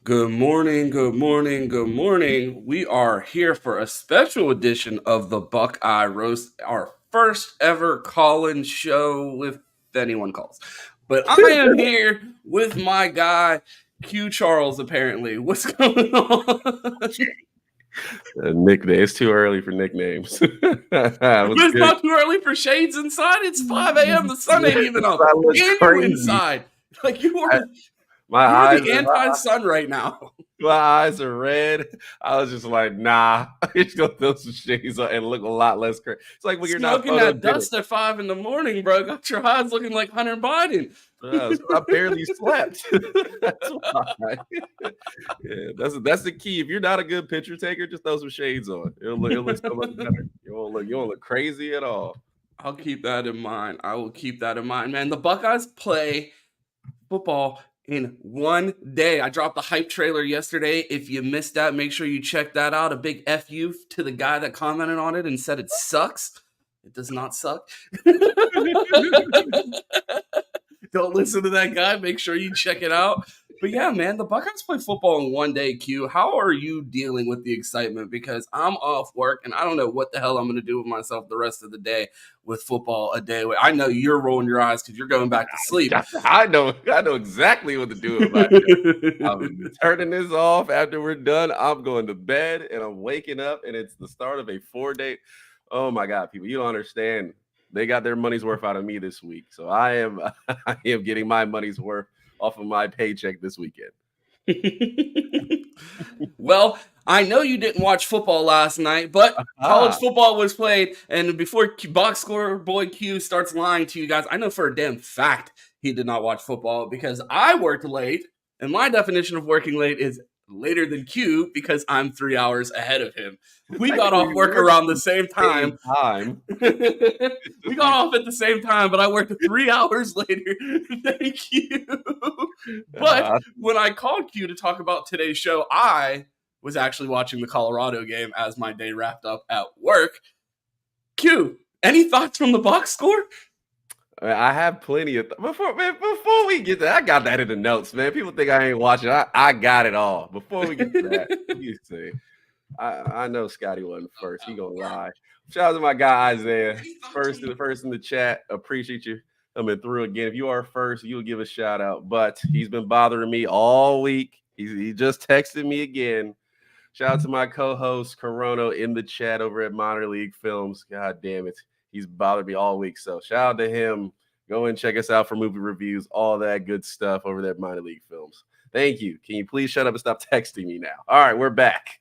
Good morning, good morning, good morning. We are here for a special edition of the Buckeye Roast, our first ever call-in show, if anyone calls. But I am here with my guy, Q Charles, apparently. What's going on? Nickname. It's too early for nicknames. But What's it's good? not too early for shades inside. It's 5 a.m. The sun ain't even up. I look And you crazy. inside. Like you I, are my you are eyes the are anti-sun right now. my eyes are red. I was just like, nah. I'm just gonna throw some shades on and look a lot less crazy. It's like when you're not Smoking that photogenic. dust at 5 in the morning, bro. Got your eyes looking like Hunter Biden. I barely slept. That's why. Yeah, that's the key. If you're not a good picture taker, just throw some shades on. It'll look so much better. You won't look crazy at all. I'll keep that in mind. I will keep that in mind, man. The Buckeyes play football in one day. I dropped the hype trailer yesterday. If you missed that, make sure you check that out. A big FU to the guy that commented on it and said it sucks. It does not suck. Don't listen to that guy. Make sure you check it out. But yeah, man, the Buckeyes play football in one day, Q. How are you dealing with the excitement? Because I'm off work and I don't know what the hell I'm going to do with myself the rest of the day with football a day away. I know you're rolling your eyes because you're going back to sleep. I know exactly what to do with my I'm turning this off after we're done. I'm going to bed and I'm waking up, and it's the start of a 4 day. Oh my God, people, you don't understand. They got their money's worth out of me this week. So I am I am getting my money's worth off of my paycheck this weekend. Well, I know you didn't watch football last night, but college Ah, football was played. And before box score boy Q starts lying to you guys, I know for a damn fact he did not watch football because I worked late. And my definition of working late is later than Q because I'm 3 hours ahead of him. We got technically off we work work around at the the same same time. time. We got off at the same time, but I worked 3 hours later than Q. But Uh, when I called Q to talk about today's show, I was actually watching the Colorado game as my day wrapped up at work. Q, any thoughts from the box score? I have plenty of before we get there. I got that in the notes, man. People think I ain't watching. I got it all. Before we get to that, let me see. I know Scotty wasn't first. He gonna lie. Shout out to my guy Isaiah. Any thoughts First from in the the first in the chat. Appreciate you coming through again. If you are first, you'll give a shout out. But he's been bothering me all week. He just texted me again. Shout out to my co-host Corono in the chat over at Minor League Films. God damn it. He's bothered me all week. So shout out to him. Go and check us out for movie reviews, all that good stuff over there at Minor League Films. Thank you. Can you please shut up and stop texting me now? All right, we're back.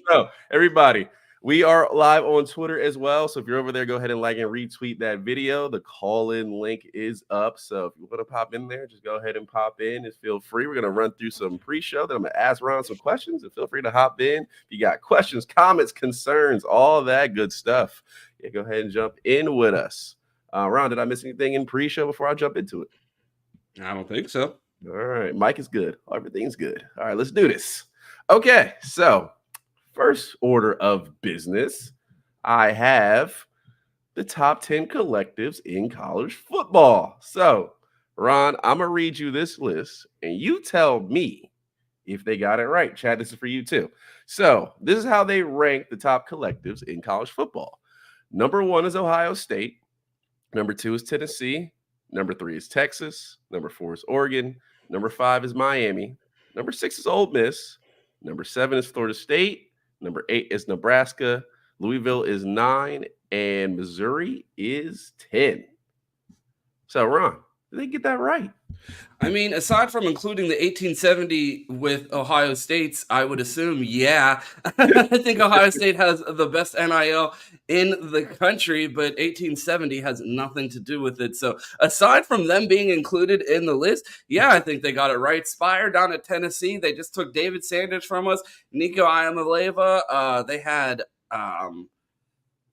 So, everybody, we are live on Twitter as well. So, if you're over there, go ahead and like and retweet that video. The call in link is up. So, if you want to pop in there, just go ahead and pop in and feel free. We're going to run through some pre show. Then I'm going to ask Ron some questions and feel free to hop in. If you got questions, comments, concerns, all that good stuff, yeah, go ahead and jump in with us. Ron, did I miss anything in pre show before I jump into it? I don't think so. All right. Mike is good. Everything's good. All right, let's do this. Okay. So, first order of business, I have the top 10 collectives in college football. So, Ron, I'm going to read you this list and you tell me if they got it right. Chad, this is for you too. So, this is how they rank the top collectives in college football. Number one is Ohio State. Number two is Tennessee. Number three is Texas. Number four is Oregon. Number five is Miami. Number six is Ole Miss. Number seven is Florida State. Number eight is Nebraska. Louisville is nine. And Missouri is 10. So, Ron, did they get that right? I mean, aside from including the 1870 with Ohio State's, I would assume, yeah. I think Ohio State has the best NIL in the country, but 1870 has nothing to do with it. So, aside from them being included in the list, yeah, I think they got it right. Spire down at Tennessee, they just took David Sanders from us, Nico Iamaleava.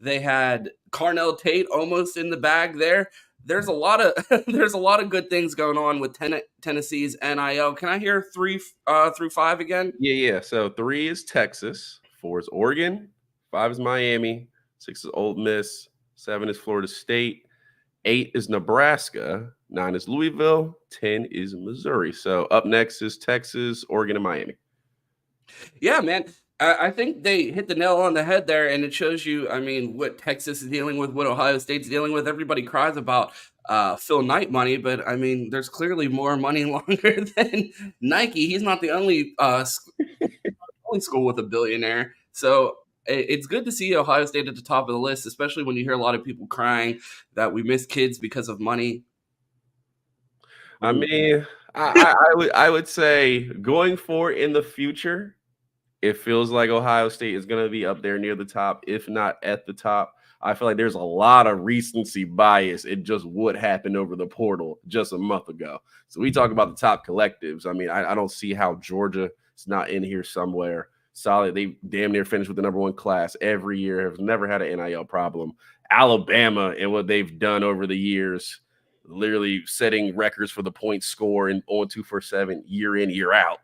They had Carnell Tate almost in the bag there. There's a lot of there's a lot of good things going on with Tennessee's NIL. Can I hear three through five again? Yeah. So, three is Texas. Four is Oregon. Five is Miami. Six is Ole Miss. Seven is Florida State. 8 is Nebraska, 9 is Louisville, 10 is Missouri. So up next is Texas, Oregon, and Miami. Yeah, man. I think they hit the nail on the head there, and it shows you, I mean, what Texas is dealing with, what Ohio State's dealing with. Everybody cries about Phil Knight money, but I mean, there's clearly more money longer than Nike. He's not the only school with a billionaire. So it's good to see Ohio State at the top of the list, especially when you hear a lot of people crying that we miss kids because of money. I mean, I would say going forward in the future, it feels like Ohio State is going to be up there near the top, if not at the top. I feel like there's a lot of recency bias. It just what happened over the portal just a month ago. So we talk about the top collectives. I mean, I don't see how Georgia is not in here somewhere. Solid. They damn near finished with the number one class every year. Have never had an NIL problem. Alabama and what they've done over the years, literally setting records for the point score and on 247 year in, year out.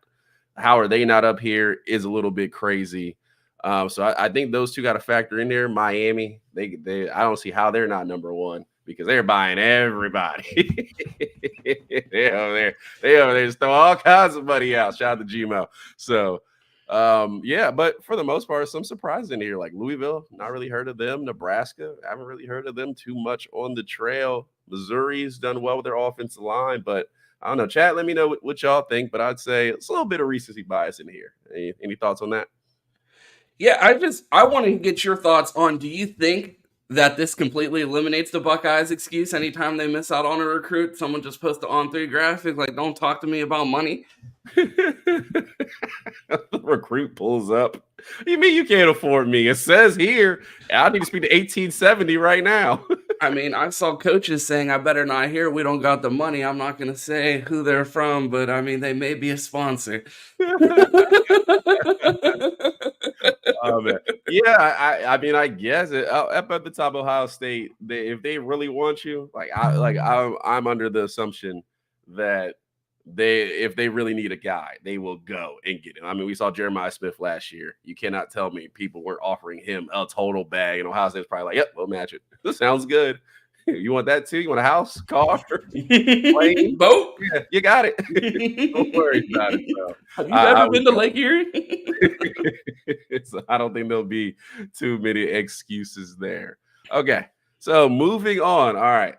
How are they not up here is a little bit crazy. So I think those two got to factor in there. Miami, they I don't see how they're not number one because they're buying everybody. they over there just throw all kinds of money out. Shout out to Gmo. So yeah, but for the most part, some surprises in here. Like Louisville, not really heard of them. Nebraska, I haven't really heard of them too much on the trail. Missouri's done well with their offensive line, but I don't know. Chat, let me know what y'all think, but I'd say it's a little bit of recency bias in here. Any thoughts on that? Yeah, I want to get your thoughts on, do you think that this completely eliminates the Buckeyes excuse anytime they miss out on a recruit? Someone just post the on-3 graphic like, don't talk to me about money. The recruit pulls up. You mean you can't afford me? It says here, I need to speak to 1870 right now. I mean, I saw coaches saying, I better not hear we don't got the money. I'm not going to say who they're from, but I mean, they may be a sponsor. Oh, man. Yeah, I mean, I guess up at the top of Ohio State, if they really want you, I'm under the assumption that if they really need a guy, they will go and get him. I mean, we saw Jeremiah Smith last year. You cannot tell me people weren't offering him a total bag, and Ohio State's probably like, "Yep, we'll match it. This sounds good. You want that too? You want a house, car, plane, boat? Yeah, you got it. Don't worry about it." So, have you ever been to Lake Erie? I don't think there'll be too many excuses there. Okay, so moving on. All right,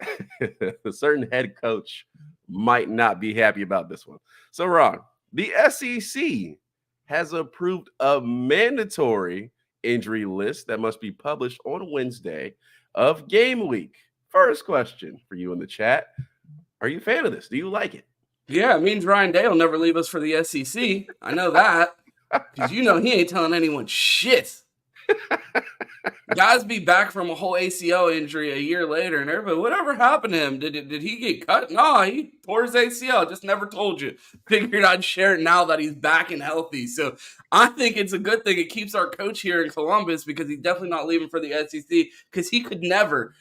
a certain head coach might not be happy about this one. So, Ron, the SEC has approved a mandatory injury list that must be published on Wednesday of game week. First question for you in the chat. Are you a fan of this? Do you like it? Yeah, it means Ryan Day will never leave us for the SEC. I know that. Because you know he ain't telling anyone shit. Guys be back from a whole ACL injury a year later, and everybody, whatever happened to him? Did he get cut? No, he tore his ACL. Just never told you. Figured I'd share it now that he's back and healthy. So I think it's a good thing. It keeps our coach here in Columbus because he's definitely not leaving for the SEC because he could never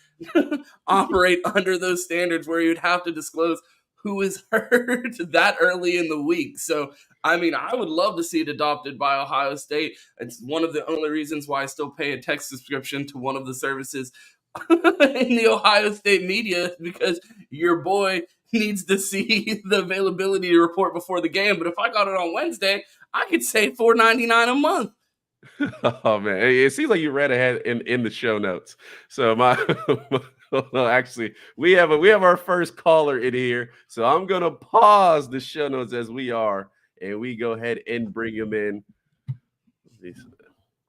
operate under those standards where he would have to disclose who is hurt that early in the week. So, I mean, I would love to see it adopted by Ohio State. It's one of the only reasons why I still pay a text subscription to one of the services in the Ohio State media, because your boy needs to see the availability report before the game. But if I got it on Wednesday, I could save $4.99 a month. Oh man, it seems like you read ahead in the show notes. So no, actually, we have our first caller in here. So I'm gonna pause the show notes as we are, and we go ahead and bring him in.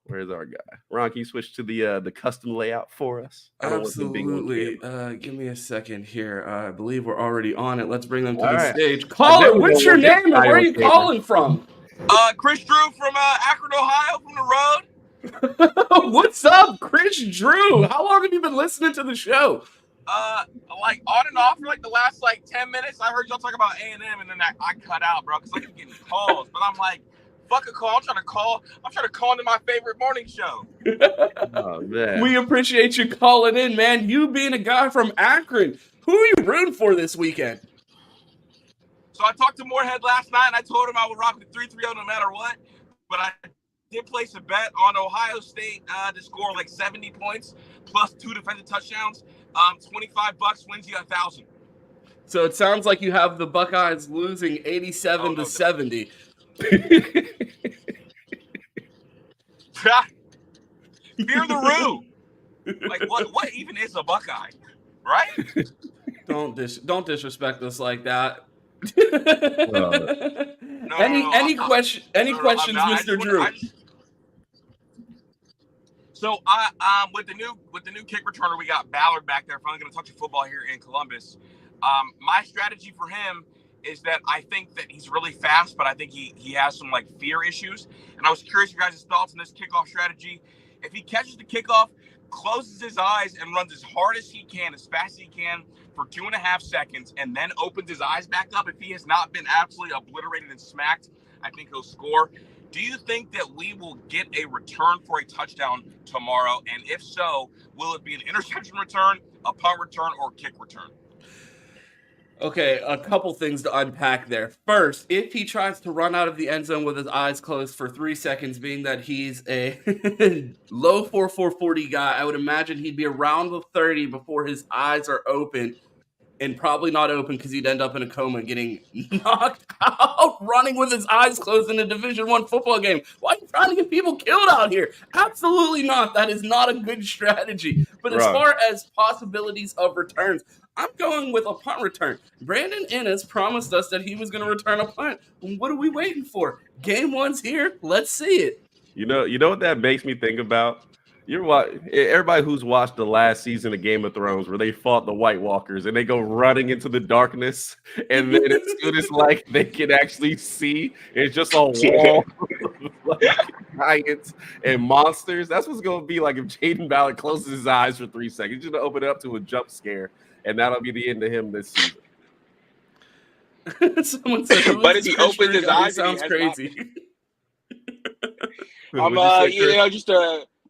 Where's our guy? Ron, can you switch to the custom layout for us? Absolutely. Give me a second here. I believe we're already on it. Let's bring them to the right. stage. Caller, what's your name and where are you calling from? Chris Drew from Akron, Ohio, from the road. What's up, Chris Drew? How long have you been listening to the show? Like on and off for like the last 10 minutes. I heard y'all talk about A&M and then I cut out, bro, because I keep getting calls. But I'm like, fuck a call. I'm trying to call into my favorite morning show. Oh man. We appreciate you calling in, man. You being a guy from Akron. Who are you rooting for this weekend? So I talked to Moorhead last night, and I told him I would rock with 3-3-0 no matter what. But I did place a bet on Ohio State to score 70 points plus 2 defensive touchdowns. $25 wins you 1,000. So it sounds like you have the Buckeyes losing 87 to 70. Fear the Roo. Like what even is a Buckeye, right? Don't disrespect us like that. Any questions, Mr. Drew? So with the new kick returner, we got Ballard back there. Finally going to touch football here in Columbus. My strategy for him is that I think that he's really fast, but I think he has some like fear issues. And I was curious your guys' thoughts on this kickoff strategy. If he catches the kickoff, closes his eyes and runs as hard as he can, as fast as he can for 2.5 seconds, and then opens his eyes back up, if he has not been absolutely obliterated and smacked, I think he'll score. Do you think that we will get a return for a touchdown tomorrow? And if so, will it be an interception return, a punt return, or kick return? Okay, a couple things to unpack there. First, if he tries to run out of the end zone with his eyes closed for 3 seconds, being that he's a low 4.40 guy, I would imagine he'd be around the 30 before his eyes are open, and probably not open because he'd end up in a coma getting knocked out running with his eyes closed in a Division I football game. Why are you trying to get people killed out here? Absolutely not. That is not a good strategy. But as far as possibilities of returns, I'm going with a punt return. Brandon Ennis promised us that he was going to return a punt. What are we waiting for? Game 1's here. Let's see it. You know what that makes me think about? Everybody who's watched the last season of Game of Thrones where they fought the White Walkers and they go running into the darkness, and then as soon as like they can actually see, it's just a wall of like giants and monsters. That's what's going to be like if Jaden Ballard closes his eyes for 3 seconds. He's going to open it up to a jump scare, and that'll be the end of him this season. Someone said, but if he opens his eyes, sounds crazy.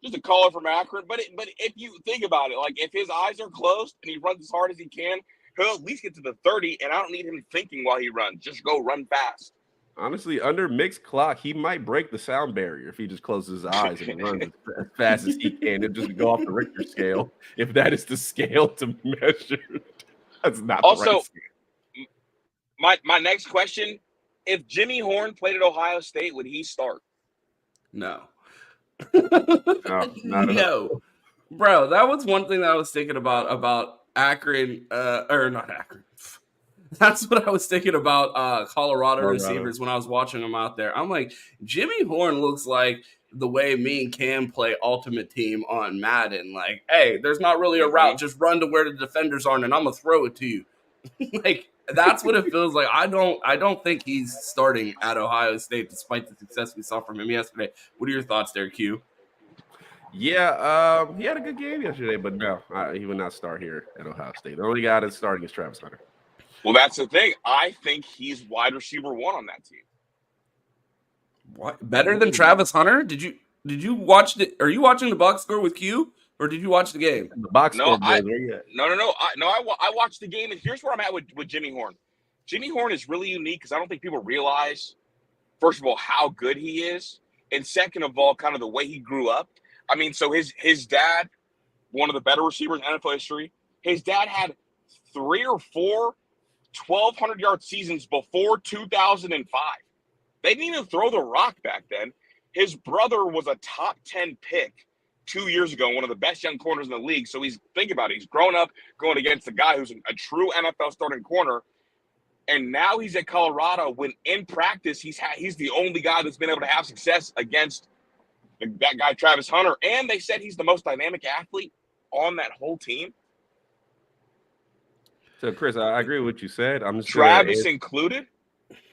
Just a caller from Akron, but if you think about it, like if his eyes are closed and he runs as hard as he can, he'll at least get to the 30, and I don't need him thinking while he runs. Just go run fast. Honestly, under mixed clock, he might break the sound barrier if he just closes his eyes and runs as fast as he can and just go off the Richter scale. If that is the scale to measure, that's not the right scale. My next question: if Jimmy Horn played at Ohio State, would he start? No. No. Bro, that was one thing that I was thinking about Akron, or not Akron. That's what I was thinking about Colorado receivers when I was watching them out there. I'm like, Jimmy Horn looks like the way me and Cam play Ultimate Team on Madden. Like, hey, there's not really a route. Just run to where the defenders are, and I'm going to throw it to you. Like, that's what it feels like. I don't think he's starting at Ohio State despite the success we saw from him yesterday. What are your thoughts there, Q? Yeah, he had a good game yesterday, but no, he would not start here at Ohio State. The only guy that's starting is Travis Hunter. Well, that's the thing. I think he's wide receiver 1 on that team. What? Better than Travis Hunter? Did you watch it? Are you watching the box score with Q? Or did you watch the game? The box score. I watched the game, and here's where I'm at with Jimmy Horn. Jimmy Horn is really unique because I don't think people realize, first of all, how good he is, and second of all, kind of the way he grew up. I mean, so his dad, one of the better receivers in NFL history, his dad had 3 or 4 1,200-yard seasons before 2005. They didn't even throw the rock back then. His brother was a top 10 pick 2 years ago, one of the best young corners in the league. So think about it. He's grown up going against a guy who's a true NFL starting corner. And now he's at Colorado when in practice, he's the only guy that's been able to have success against that guy, Travis Hunter. And they said he's the most dynamic athlete on that whole team. So, Chris, I agree with what you said. I'm just Travis included?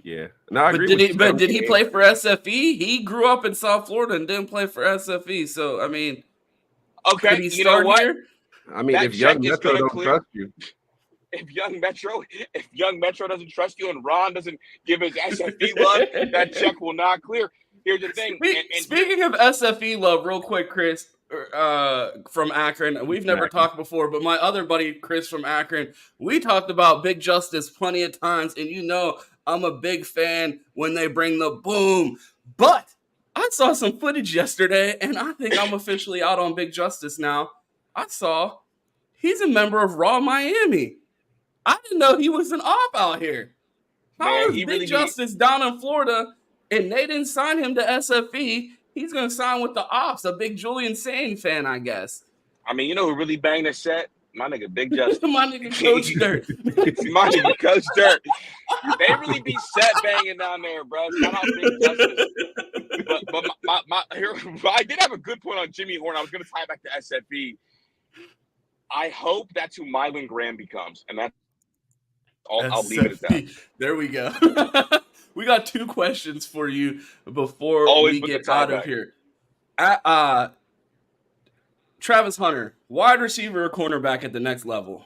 Yeah. No, I agree did he play for SFE? He grew up in South Florida and didn't play for SFE. So, I mean, okay, you know what? Here? I mean, if Young Metro don't trust you. If Young Metro doesn't trust you and Ron doesn't give his SFE love, that check will not clear. Here's the thing. Speaking of SFE love, real quick, Chris, from Akron. We've never talked before, but my other buddy, Chris from Akron, we talked about Big Justice plenty of times, and you know I'm a big fan when they bring the boom. But I saw some footage yesterday, and I think I'm officially out on Big Justice now. I saw He's a member of Raw Miami. I didn't know he was an op out here. How Man, is he Big really Justice down in Florida and they didn't sign him to SFE? He's going to sign with the ops, a big Julian Sane fan, I guess. I mean, you know who really banged the set? My nigga, Big Justice. My nigga, Coach Dirt. My nigga, Coach Dirt. They really be set banging down there, bro. Shout out Big Justice. But I did have a good point on Jimmy Horn. I was going to tie it back to SFE. I hope that's who Mylan Graham becomes, and that's all. I'll leave it at that. There we go. We got 2 questions for you before Always we put get the tie out of back. here. Travis Hunter, wide receiver or cornerback at the next level?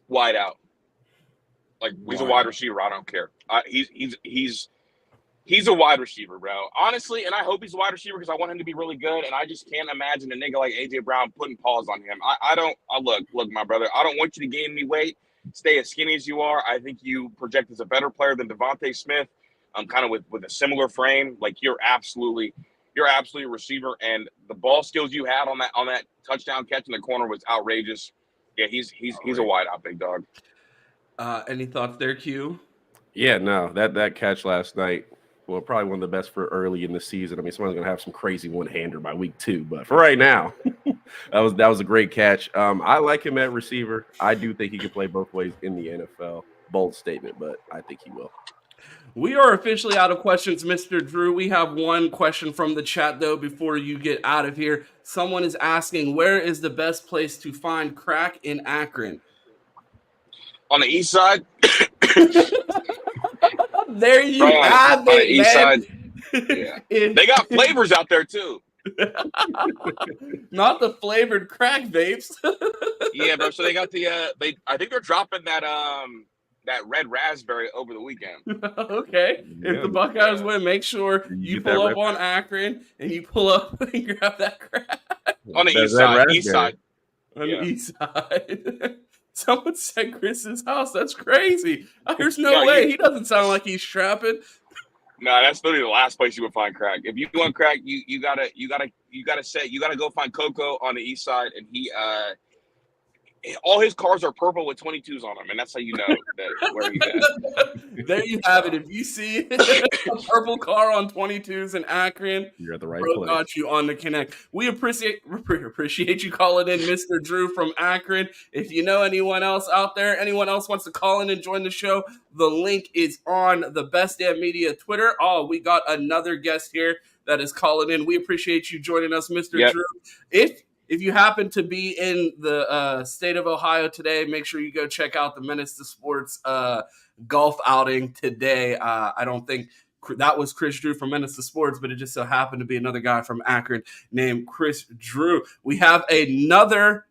Wide out. Like he's a Wide wide out. receiver. I don't care. He's a wide receiver, bro. Honestly, and I hope he's a wide receiver because I want him to be really good. And I just can't imagine a nigga like AJ Brown putting paws on him. Look, my brother. I don't want you to gain any weight. Stay as skinny as you are. I think you project as a better player than Devontae Smith. Kind of with a similar frame. Like you're absolutely a receiver, and the ball skills you had on that touchdown catch in the corner was outrageous. Yeah, he's a wide out big dog. Any thoughts there, Q? Yeah, no, that catch last night, well, probably one of the best for early in the season. I mean, someone's gonna have some crazy one-hander by week 2, but for right now, that was a great catch. I like him at receiver. I do think he can play both ways in the NFL. Bold statement, but I think he will. We are officially out of questions, Mr. Drew. We have one question from the chat, though, before you get out of here. Someone is asking, where is the best place to find crack in Akron? On the east side. There you Right have on the it, east man. side. Yeah. They got flavors out there, too. Not the flavored crack vapes. Yeah, bro. So they got I think they're dropping that red raspberry over the weekend. Okay. Yeah. If the Buckeyes win, make sure you get that pull up on Akron and you pull up and grab that crack. On the That east side. raspberry. East side. On Yeah. the east side. Someone said Chris's house. That's crazy. There's no No, way. He doesn't sound like he's strapping. No, that's literally the last place you would find crack. If you want crack, you gotta go find Coco on the east side, and all his cars are purple with 22s on them, and that's how you know that where he's at. There you have it. If you see a purple car on 22s in Akron, You're at the right bro place. got you on the connect. We appreciate you calling in, Mr. Drew from Akron. If you know anyone else out there, anyone else wants to call in and join the show, the link is on the Best Damn Media Twitter. Oh, we got another guest here that is calling in. We appreciate you joining us, Mr. Yep. Drew. If you happen to be in the state of Ohio today, make sure you go check out the Menace to Sports golf outing today. I don't think that was Chris Drew from Menace to Sports, but it just so happened to be another guy from Akron named Chris Drew. We have another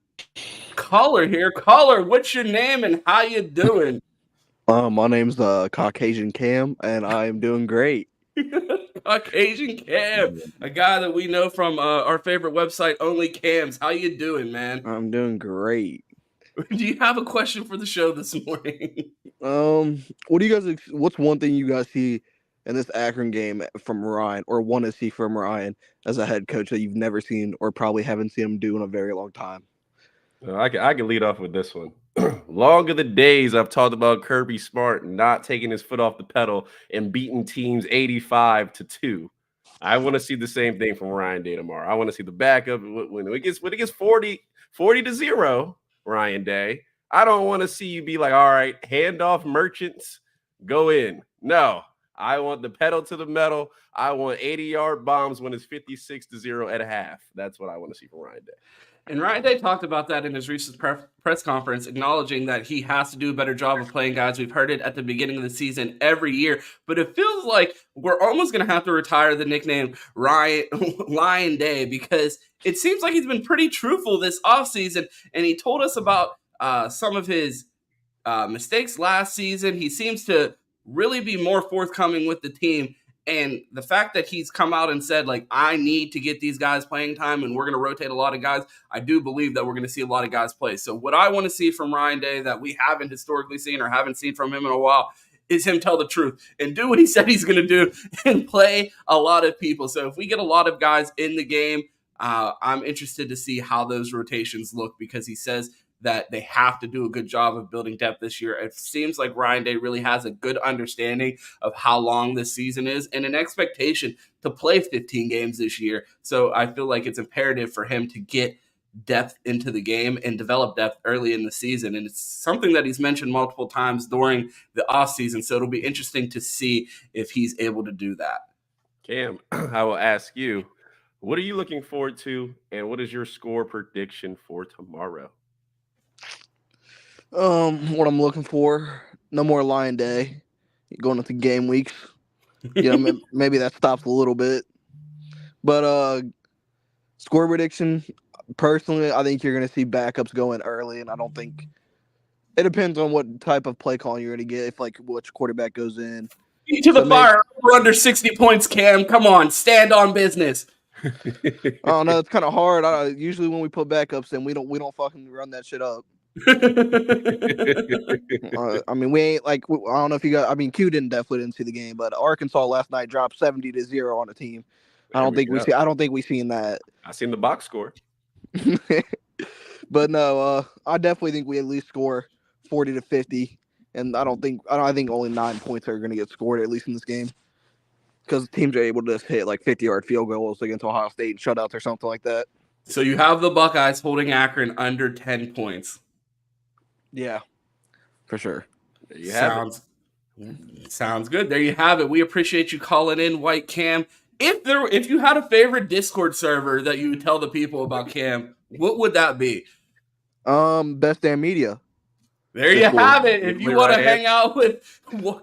caller here. Caller, what's your name and how you doing? My name's Caucasian Cam, and I am doing great. Caucasian Cam, a guy that we know from our favorite website, Only Cams. How you doing, man? I'm doing great. Do you have a question for the show this morning? What do you guys? What's one thing you guys see in this Akron game from Ryan, or want to see from Ryan as a head coach that you've never seen, or probably haven't seen him do in a very long time? I can lead off with this one. Long of the days I've talked about Kirby Smart not taking his foot off the pedal and beating teams 85-2. I want to see the same thing from Ryan Day tomorrow. I want to see the backup when it gets 40-0, Ryan Day. I don't want to see you be like, all right, hand off merchants, go in. No, I want the pedal to the metal. I want 80-yard bombs when it's 56-0 at half. That's what I want to see from Ryan Day. And Ryan Day talked about that in his recent press conference, acknowledging that he has to do a better job of playing guys. We've heard it at the beginning of the season every year, but it feels like we're almost going to have to retire the nickname Lion Day, because it seems like he's been pretty truthful this offseason, and he told us about some of his mistakes last season. He seems to really be more forthcoming with the team. And the fact that he's come out and said, like, I need to get these guys playing time and we're going to rotate a lot of guys, I do believe that we're going to see a lot of guys play. So what I want to see from Ryan Day that we haven't historically seen or haven't seen from him in a while is him tell the truth and do what he said he's going to do and play a lot of people. So if we get a lot of guys in the game, I'm interested to see how those rotations look because he says that they have to do a good job of building depth this year. It seems like Ryan Day really has a good understanding of how long this season is and an expectation to play 15 games this year. So I feel like it's imperative for him to get depth into the game and develop depth early in the season. And it's something that he's mentioned multiple times during the offseason. So it'll be interesting to see if he's able to do that. Cam, I will ask you, what are you looking forward to, and what is your score prediction for tomorrow? What I'm looking for, no more Lion Day, going into game weeks. Maybe that stops a little bit. But score prediction, personally, I think you're going to see backups go in early, and I don't think it depends on what type of play calling you're going to get, if like which quarterback goes in. To the fire, we're under 60 points, Cam. Come on, stand on business. Oh no, it's kind of hard. Usually when we put backups in, we don't fucking run that shit up. I mean, we ain't like, I don't know if you got. I mean, Q definitely didn't see the game, but Arkansas last night dropped 70-0 on a team. I don't think we seen that. I seen the box score. But no, I definitely think we at least score 40-50, and I think only 9 points are going to get scored at least in this game, because teams are able to just hit like 50-yard field goals against Ohio State and shutouts or something like that. So you have the Buckeyes holding Akron under 10 points. Yeah, for sure. There you have Sounds good. There you have it. We appreciate you calling in, White Cam. If you had a favorite Discord server that you would tell the people about, Cam, what would that be? Best Damn Media. There you have it. If you want to hang out with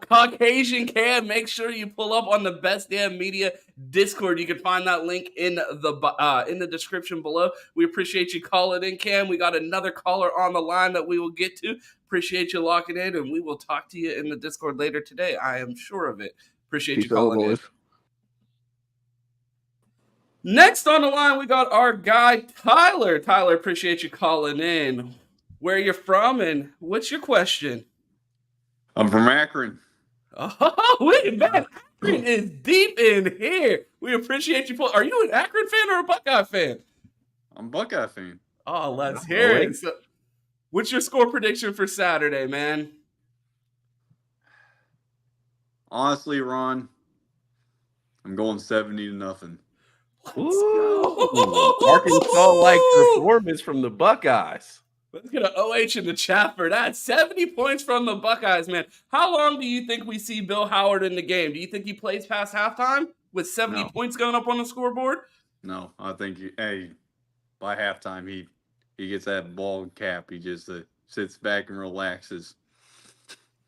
Caucasian Cam, make sure you pull up on the Best Damn Media Discord. You can find that link in the description below. We appreciate you calling in, Cam. We got another caller on the line that we will get to. Appreciate you locking in, and we will talk to you in the Discord later today. I am sure of it. Appreciate you calling in. Next on the line, we got our guy, Tyler. Tyler, appreciate you calling in. Where you're from and what's your question? I'm from Akron. Oh, wait, man. Akron is deep in here. We appreciate you. Are you an Akron fan or a Buckeye fan? I'm a Buckeye fan. Oh, let's hear it. So, what's your score prediction for Saturday, man? Honestly, Ron, I'm going 70-0. Ooh, Arkansas-like performance from the Buckeyes. Let's get an OH in the chat for that. 70 points from the Buckeyes, man. How long do you think we see Bill Howard in the game? Do you think he plays past halftime with 70 points going up on the scoreboard? No, I think by halftime he gets that ball cap. He just sits back and relaxes.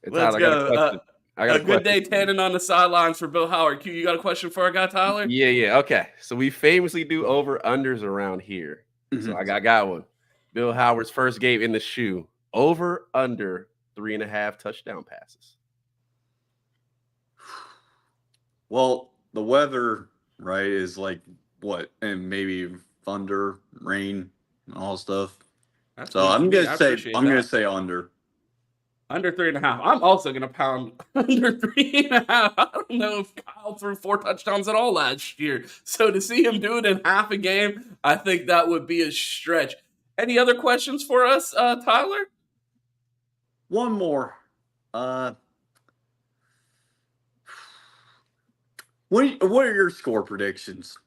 Let's go. A good day tanning on the sidelines for Bill Howard. Q, you got a question for our guy, Tyler? Yeah. Okay. So we famously do over-unders around here. Mm-hmm. So I got one. Bill Howard's first game in the shoe. Over, under 3.5 touchdown passes. Well, the weather, right, is like what? And maybe thunder, rain, and all stuff. So I'm gonna say under. Under 3.5. I'm also gonna pound under 3.5. I don't know if Kyle threw 4 touchdowns at all last year. So to see him do it in half a game, I think that would be a stretch. Any other questions for us, Tyler? One more. What are your score predictions?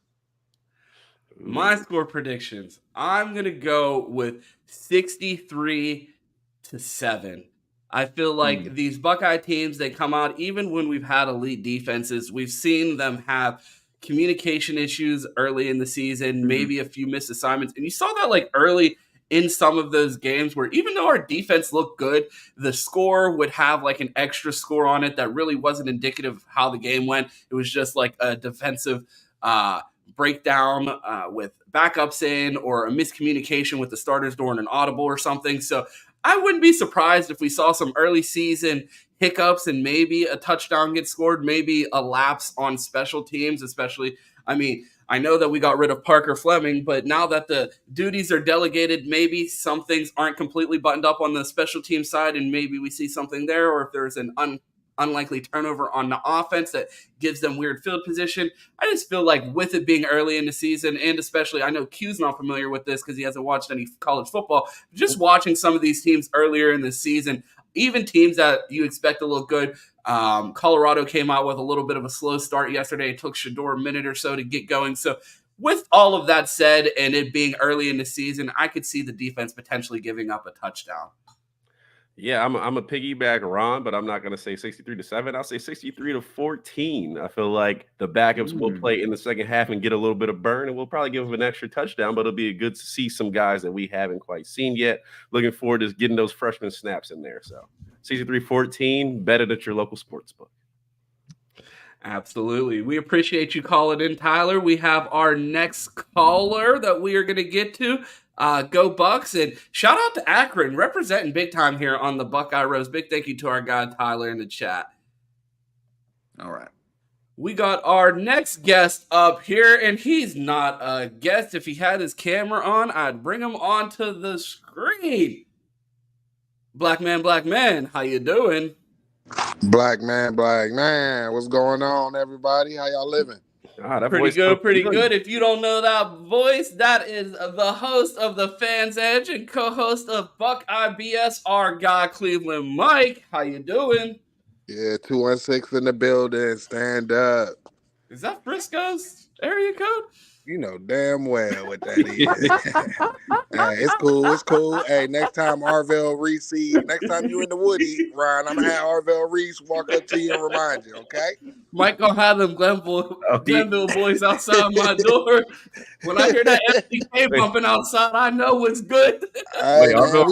My score predictions. I'm going to go with 63-7. I feel like these Buckeye teams, they come out, even when we've had elite defenses, we've seen them have communication issues early in the season, maybe a few missed assignments. And you saw that like early in some of those games where even though our defense looked good, the score would have like an extra score on it that really wasn't indicative of how the game went. It was just like a defensive breakdown with backups in, or a miscommunication with the starters during an audible or something. So I wouldn't be surprised if we saw some early season hiccups and maybe a touchdown gets scored, maybe a lapse on special teams, especially. I mean, I know that we got rid of Parker Fleming, but now that the duties are delegated, maybe some things aren't completely buttoned up on the special team side, and maybe we see something there, or if there's an unlikely turnover on the offense that gives them weird field position. I just feel like with it being early in the season, and especially I know Q's not familiar with this because he hasn't watched any college football, just watching some of these teams earlier in the season, even teams that you expect to look good. Colorado came out with a little bit of a slow start yesterday. It took Shedeur a minute or so to get going. So with all of that said, and it being early in the season, I could see the defense potentially giving up a touchdown. Yeah, I'm a piggyback Ron, but I'm not going to say 63-7. I'll say 63-14. I feel like the backups will play in the second half and get a little bit of burn, and we'll probably give them an extra touchdown, but it'll be good to see some guys that we haven't quite seen yet. Looking forward to getting those freshman snaps in there. So 63-14, bet it at your local sports book. Absolutely. We appreciate you calling in, Tyler. We have our next caller that we are going to get to. Go Bucks, and shout out to Akron representing big time here on the Buckeye Rose. Big thank you to our guy Tyler in the chat. All right. We got our next guest up here, and he's not a guest. If he had his camera on, I'd bring him onto the screen. Black man, how you doing? Black man, what's going on, everybody? How y'all living? Pretty good. If you don't know that voice, that is the host of the Fans Edge and co-host of Buckeye BS, our guy Cleveland Mike. How you doing? Yeah, 216 in the building. Stand up. Is that Frisco's area code? You know damn well what that is. Hey, it's cool. Hey, next time next time you in the Woody, Ryan, I'm gonna have Arvell Reese walk up to you and remind you, okay? Mike gonna have them Glenville boys outside my door. When I hear that FCK bumping outside, I know what's good. Hey, man,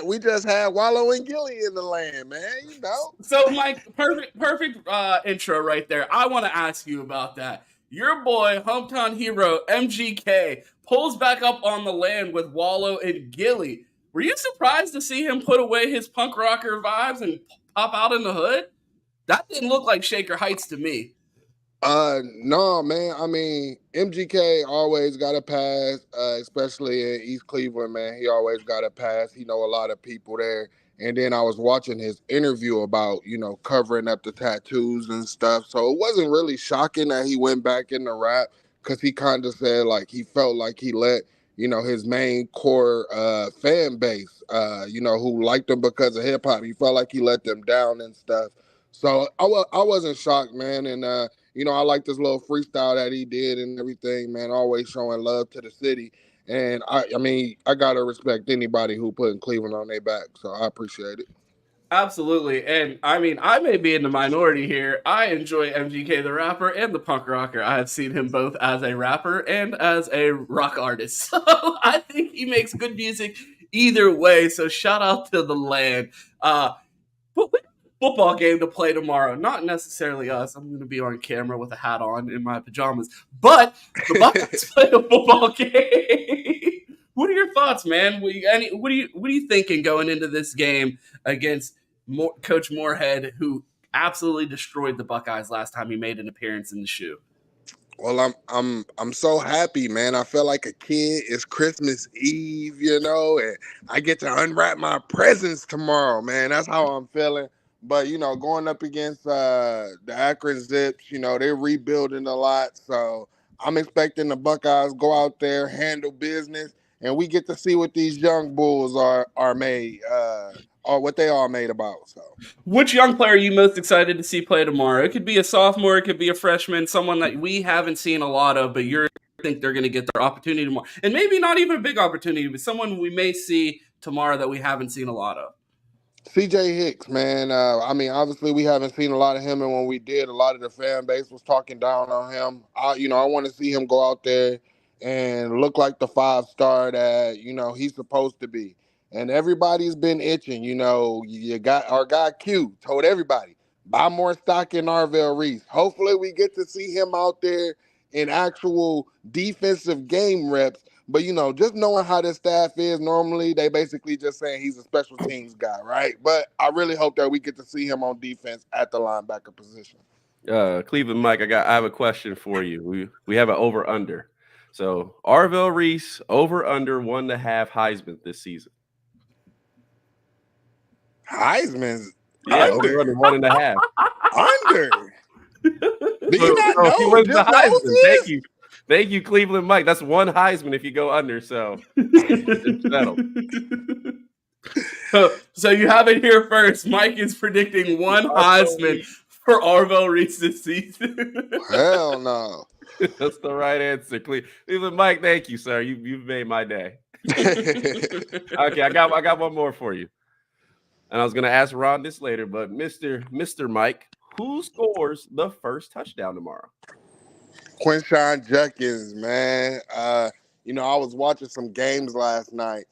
we just had Wallow and Gilly in the land, man. You know. So, Mike, perfect intro right there. I want to ask you about that. Your boy, hometown hero, MGK, pulls back up on the land with Wallow and Gilly. Were you surprised to see him put away his punk rocker vibes and pop out in the hood? That didn't look like Shaker Heights to me. No, man. I mean, MGK always got a pass, especially in East Cleveland, man. He always got a pass. He know a lot of people there. And then I was watching his interview about, covering up the tattoos and stuff. So it wasn't really shocking that he went back into rap because he kind of said, like, he felt like he let, his main core fan base, who liked him because of hip hop. He felt like he let them down and stuff. So I wasn't shocked, man. And, I like this little freestyle that he did and everything, man, always showing love to the city. And I got to respect anybody who putting Cleveland on their back. So I appreciate it. Absolutely. And I may be in the minority here. I enjoy MGK the rapper and the punk rocker. I have seen him both as a rapper and as a rock artist. So I think he makes good music either way. So shout out to the land. Football game to play tomorrow. Not necessarily us. I'm going to be on camera with a hat on in my pajamas. But the Buckeyes play a football game. What are your thoughts, man? What are you thinking going into this game against Coach Moorhead, who absolutely destroyed the Buckeyes last time he made an appearance in the shoe? Well, I'm so happy, man. I feel like a kid. It's Christmas Eve, and I get to unwrap my presents tomorrow, man. That's how I'm feeling. But, going up against the Akron Zips, they're rebuilding a lot. So I'm expecting the Buckeyes go out there, handle business, and we get to see what these young bulls are made, or what they are made about. So, which young player are you most excited to see play tomorrow? It could be a sophomore, it could be a freshman, someone that we haven't seen a lot of, but you think they're going to get their opportunity tomorrow. And maybe not even a big opportunity, but someone we may see tomorrow that we haven't seen a lot of. CJ Hicks, man. Obviously we haven't seen a lot of him, and when we did, a lot of the fan base was talking down on him. I want to see him go out there and look like the 5-star that he's supposed to be. And everybody's been itching. You got our guy Q told everybody buy more stock in Arvell Reese. Hopefully, we get to see him out there in actual defensive game reps. But, just knowing how this staff is, normally they basically just saying he's a special teams guy, right? But I really hope that we get to see him on defense at the linebacker position. Cleveland Mike, I have a question for you. We have an over-under. So Arvell Reese, over-under 1.5 Heisman this season. Heisman's Yeah, over under 1.5. Under. Do you not So he know? wins the Just knows Heisman. Thank you, Cleveland Mike. That's one Heisman if you go under. So it's settled. So you have it here first. Mike is predicting one Heisman for Arvo Reese this season. Hell no. That's the right answer. Cleveland Mike, thank you, sir. You've made my day. Okay, I got one more for you. And I was gonna ask Ron this later, but Mr. Mike, who scores the first touchdown tomorrow? Quinshon Judkins, man. I was watching some games last night,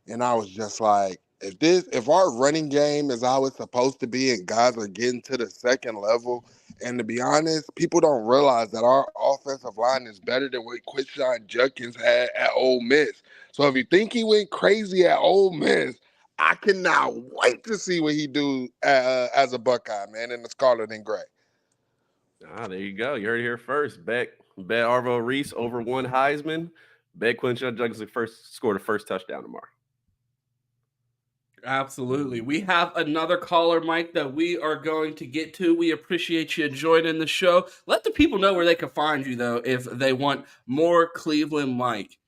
and I was just like, if our running game is how it's supposed to be, and guys are getting to the second level, and to be honest, people don't realize that our offensive line is better than what Quinshon Judkins had at Ole Miss. So if you think he went crazy at Ole Miss, I cannot wait to see what he do as a Buckeye, man, in the scarlet and gray. There you go. You heard it here first. Bet Arvo Reese over one Heisman. Bet Quinshon Judkins scored the first touchdown tomorrow. Absolutely. We have another caller, Mike, that we are going to get to. We appreciate you joining the show. Let the people know where they can find you, though, if they want more Cleveland Mike.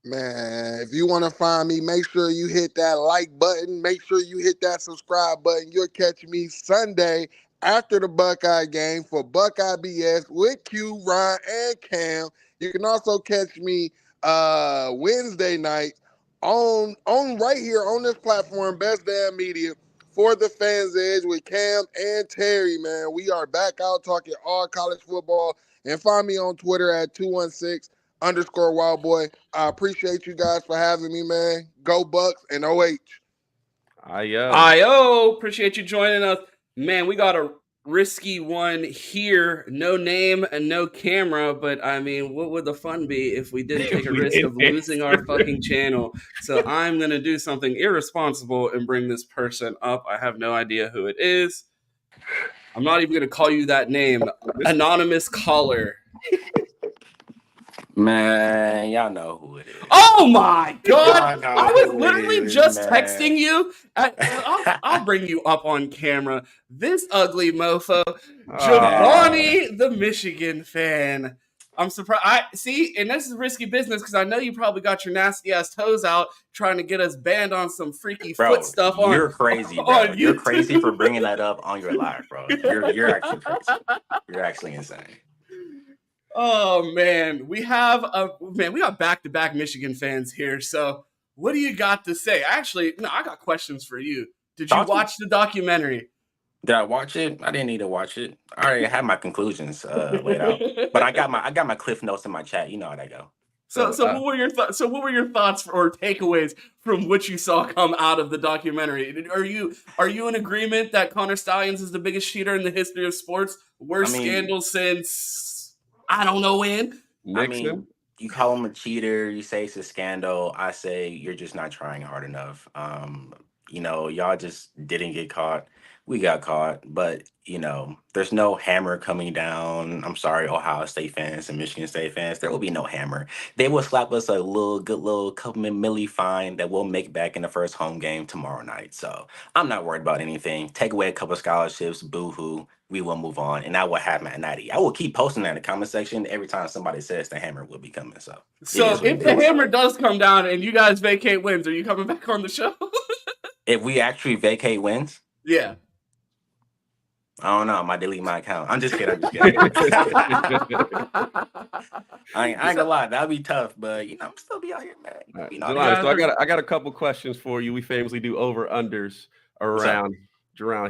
Man, if you want to find me, make sure you hit that like button. Make sure you hit that subscribe button. You'll catch me Sunday after the Buckeye game for Buckeye BS with Q, Ron, and Cam. You can also catch me Wednesday night on right here on this platform, Best Damn Media, for the Fans Edge with Cam and Terry, man. We are back out talking all college football. And find me on Twitter at 216_Wildboy. I appreciate you guys for having me, man. Go Bucks and OH. I appreciate you joining us. Man, we got a risky one here. No name and no camera, but I mean, what would the fun be if we didn't take a risk of losing our fucking channel? So I'm going to do something irresponsible and bring this person up. I have no idea who it is. I'm not even going to call you that name. Anonymous caller. Man, y'all know who it is. Oh my God! I was literally just texting you. I'll bring you up on camera. This ugly mofo, Giovanni, the Michigan fan. I'm surprised. And this is risky business because I know you probably got your nasty ass toes out trying to get us banned on some freaky foot stuff. You're crazy, bro. You're crazy for bringing that up on your live, bro. You're actually crazy. You're actually insane. Oh man, we got back-to-back Michigan fans here. So, what do you got to say? Actually, no, I got questions for you. Did you watch the documentary? Did I watch it? I didn't need to watch it. I already had my conclusions laid out. But I got my cliff notes in my chat. You know how that go. So what were your thoughts? So what were your thoughts or takeaways from what you saw come out of the documentary? Are you in agreement that Connor Stallions is the biggest cheater in the history of sports? Worst scandal since I don't know when. Nixon? I mean, you call him a cheater. You say it's a scandal. I say you're just not trying hard enough. Y'all just didn't get caught. We got caught, but there's no hammer coming down. I'm sorry, Ohio State fans and Michigan State fans. There will be no hammer. They will slap us a good little couple milli fine that we'll make back in the first home game tomorrow night. So I'm not worried about anything. Take away a couple scholarships, boo-hoo. We will move on, and that will happen at 90. I will keep posting that in the comment section every time somebody says the hammer will be coming. So if the hammer does come down and you guys vacate wins, are you coming back on the show? If we actually vacate wins? Yeah. I don't know. I might delete my account. I'm just kidding. I ain't gonna lie. That'd be tough, but I'm still be out here, man. Right. So I got a couple questions for you. We famously do over-unders around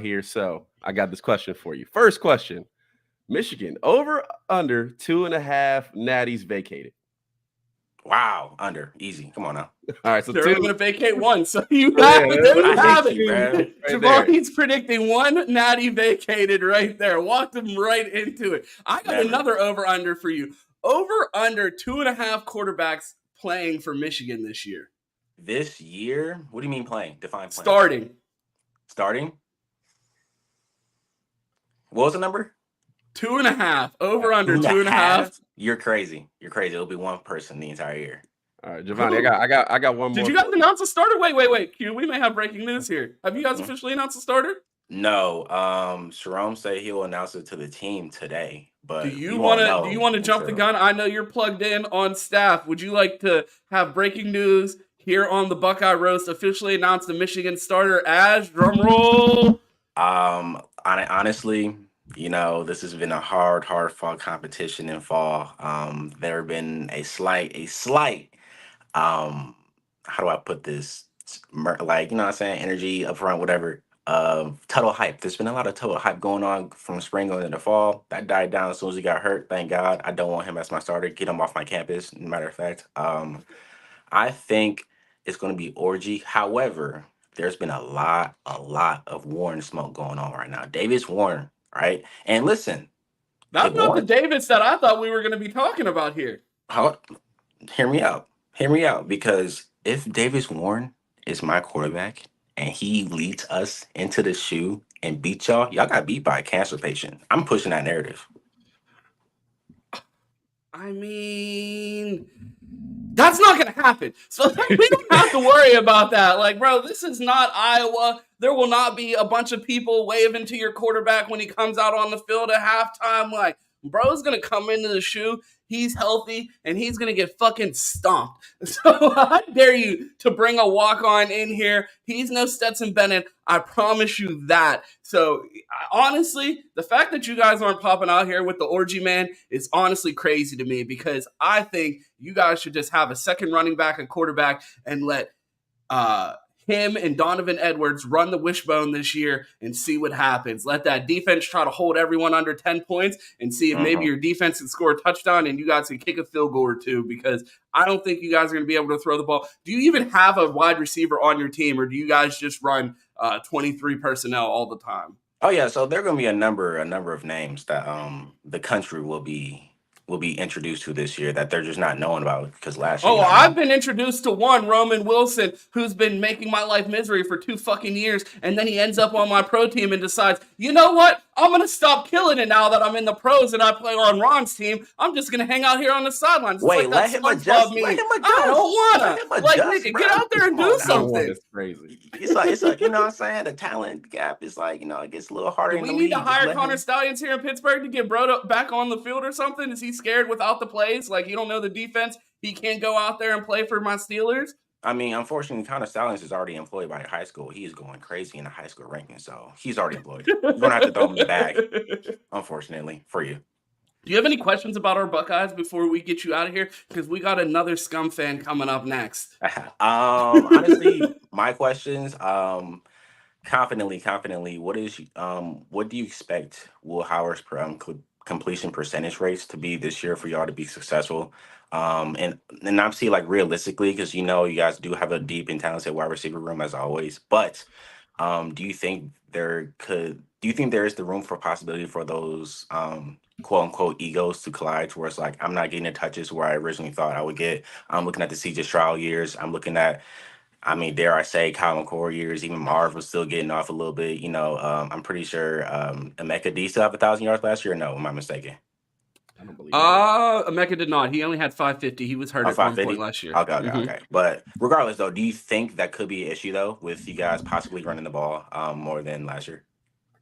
here. So I got this question for you. First question. Michigan, over under 2.5 natties vacated. Wow, under. Easy. Come on now. All right, so they're going to vacate one. So you have it. Javon's predicting one natty vacated right there. Walked him right into it. I got another over-under for you. Over-under 2.5 quarterbacks playing for Michigan this year. This year? What do you mean playing? Define playing. Starting? What was the number? 2.5. Over under 2.5. You're crazy. It'll be one person the entire year. All right, Giovanni, I got one more. Did you guys announce a starter? Wait. Q, we may have breaking news here. Have you guys officially announced a starter? No, Sharon said he'll announce it to the team today, Do but you we want won't to? Do you know want to jump the until. gun? I know you're plugged in on staff. Would you like to have breaking news here on the Buckeye Roast? Officially announced the Michigan starter as drumroll. Honestly, this has been a hard fought competition in fall. There have been a slight, how do I put this? Like, what I'm saying, energy up front, whatever. Total hype. There's been a lot of total hype going on from spring going into fall. That died down as soon as he got hurt. Thank God. I don't want him as my starter. Get him off my campus. Matter of fact, I think it's going to be orgy. However, there's been a lot of Warren smoke going on right now. Davis Warren, right? And listen, That's if not the Warren, Davis that I thought we were going to be talking about here. hear me out. Hear me out. Because if Davis Warren is my quarterback and he leads us into the shoe and beat y'all got beat by a cancer patient. I'm pushing that narrative. I mean, that's not going to happen. So we don't have to worry about that. Like, bro, this is not Iowa. There will not be a bunch of people waving to your quarterback when he comes out on the field at halftime. Like, bro's going to come into the shoe. He's healthy, and he's going to get fucking stomped. So I dare you to bring a walk-on in here. He's no Stetson Bennett. I promise you that. So honestly, the fact that you guys aren't popping out here with the orgy man is honestly crazy to me, because I think you guys should just have a second running back and quarterback and let him and Donovan Edwards run the wishbone this year and see what happens. Let that defense try to hold everyone under 10 points and see if maybe your defense can score a touchdown and you guys can kick a field goal or two, because I don't think you guys are going to be able to throw the ball. Do you even have a wide receiver on your team, or do you guys just run 23 personnel all the time? Oh yeah, so there are going to be a number of names that the country will be introduced to this year that they're just not knowing about, because last year. I've been introduced to one, Roman Wilson, who's been making my life misery for 2 fucking years, and then he ends up on my pro team and decides, you know what? I'm gonna stop killing it now that I'm in the pros and I play on Ron's team. I'm just gonna hang out here on the sidelines. Wait, let him adjust. Let him adjust. I don't wanna. Like, nigga, bro. get out there and do something. That's crazy. It's like, you know what I'm saying? The talent gap is like, it gets a little harder. Do we need to hire Connor Stallions here in Pittsburgh to get bro back on the field or something? Is he scared without the plays? Like, you don't know the defense? He can't go out there and play for my Steelers? I mean, unfortunately, Connor Stallions is already employed by a high school. He is going crazy in the high school ranking, so he's already employed. You're going to have to throw him in the bag, unfortunately, for you. Do you have any questions about our Buckeyes before we get you out of here? Because we got another scum fan coming up next. Honestly, my questions, confidently, what do you expect Will Howard's completion percentage rates to be this year for y'all to be successful? And obviously, like, realistically, because you guys do have a deep and talented wide receiver room as always, but do you think there is the room for possibility for those quote unquote egos to collide, where it's like, I'm not getting the touches where I originally thought I would get? I'm looking at the CJ Stroud years. I'm looking at, dare I say, Kyle McCord years. Even Marv was still getting off a little bit. I'm pretty sure Emeka D still have 1,000 yards last year. No, am I mistaken? I don't believe Emeka did not. He only had 550. He was hurt at 1 point last year. Okay. But regardless, though, do you think that could be an issue, though, with you guys possibly running the ball more than last year?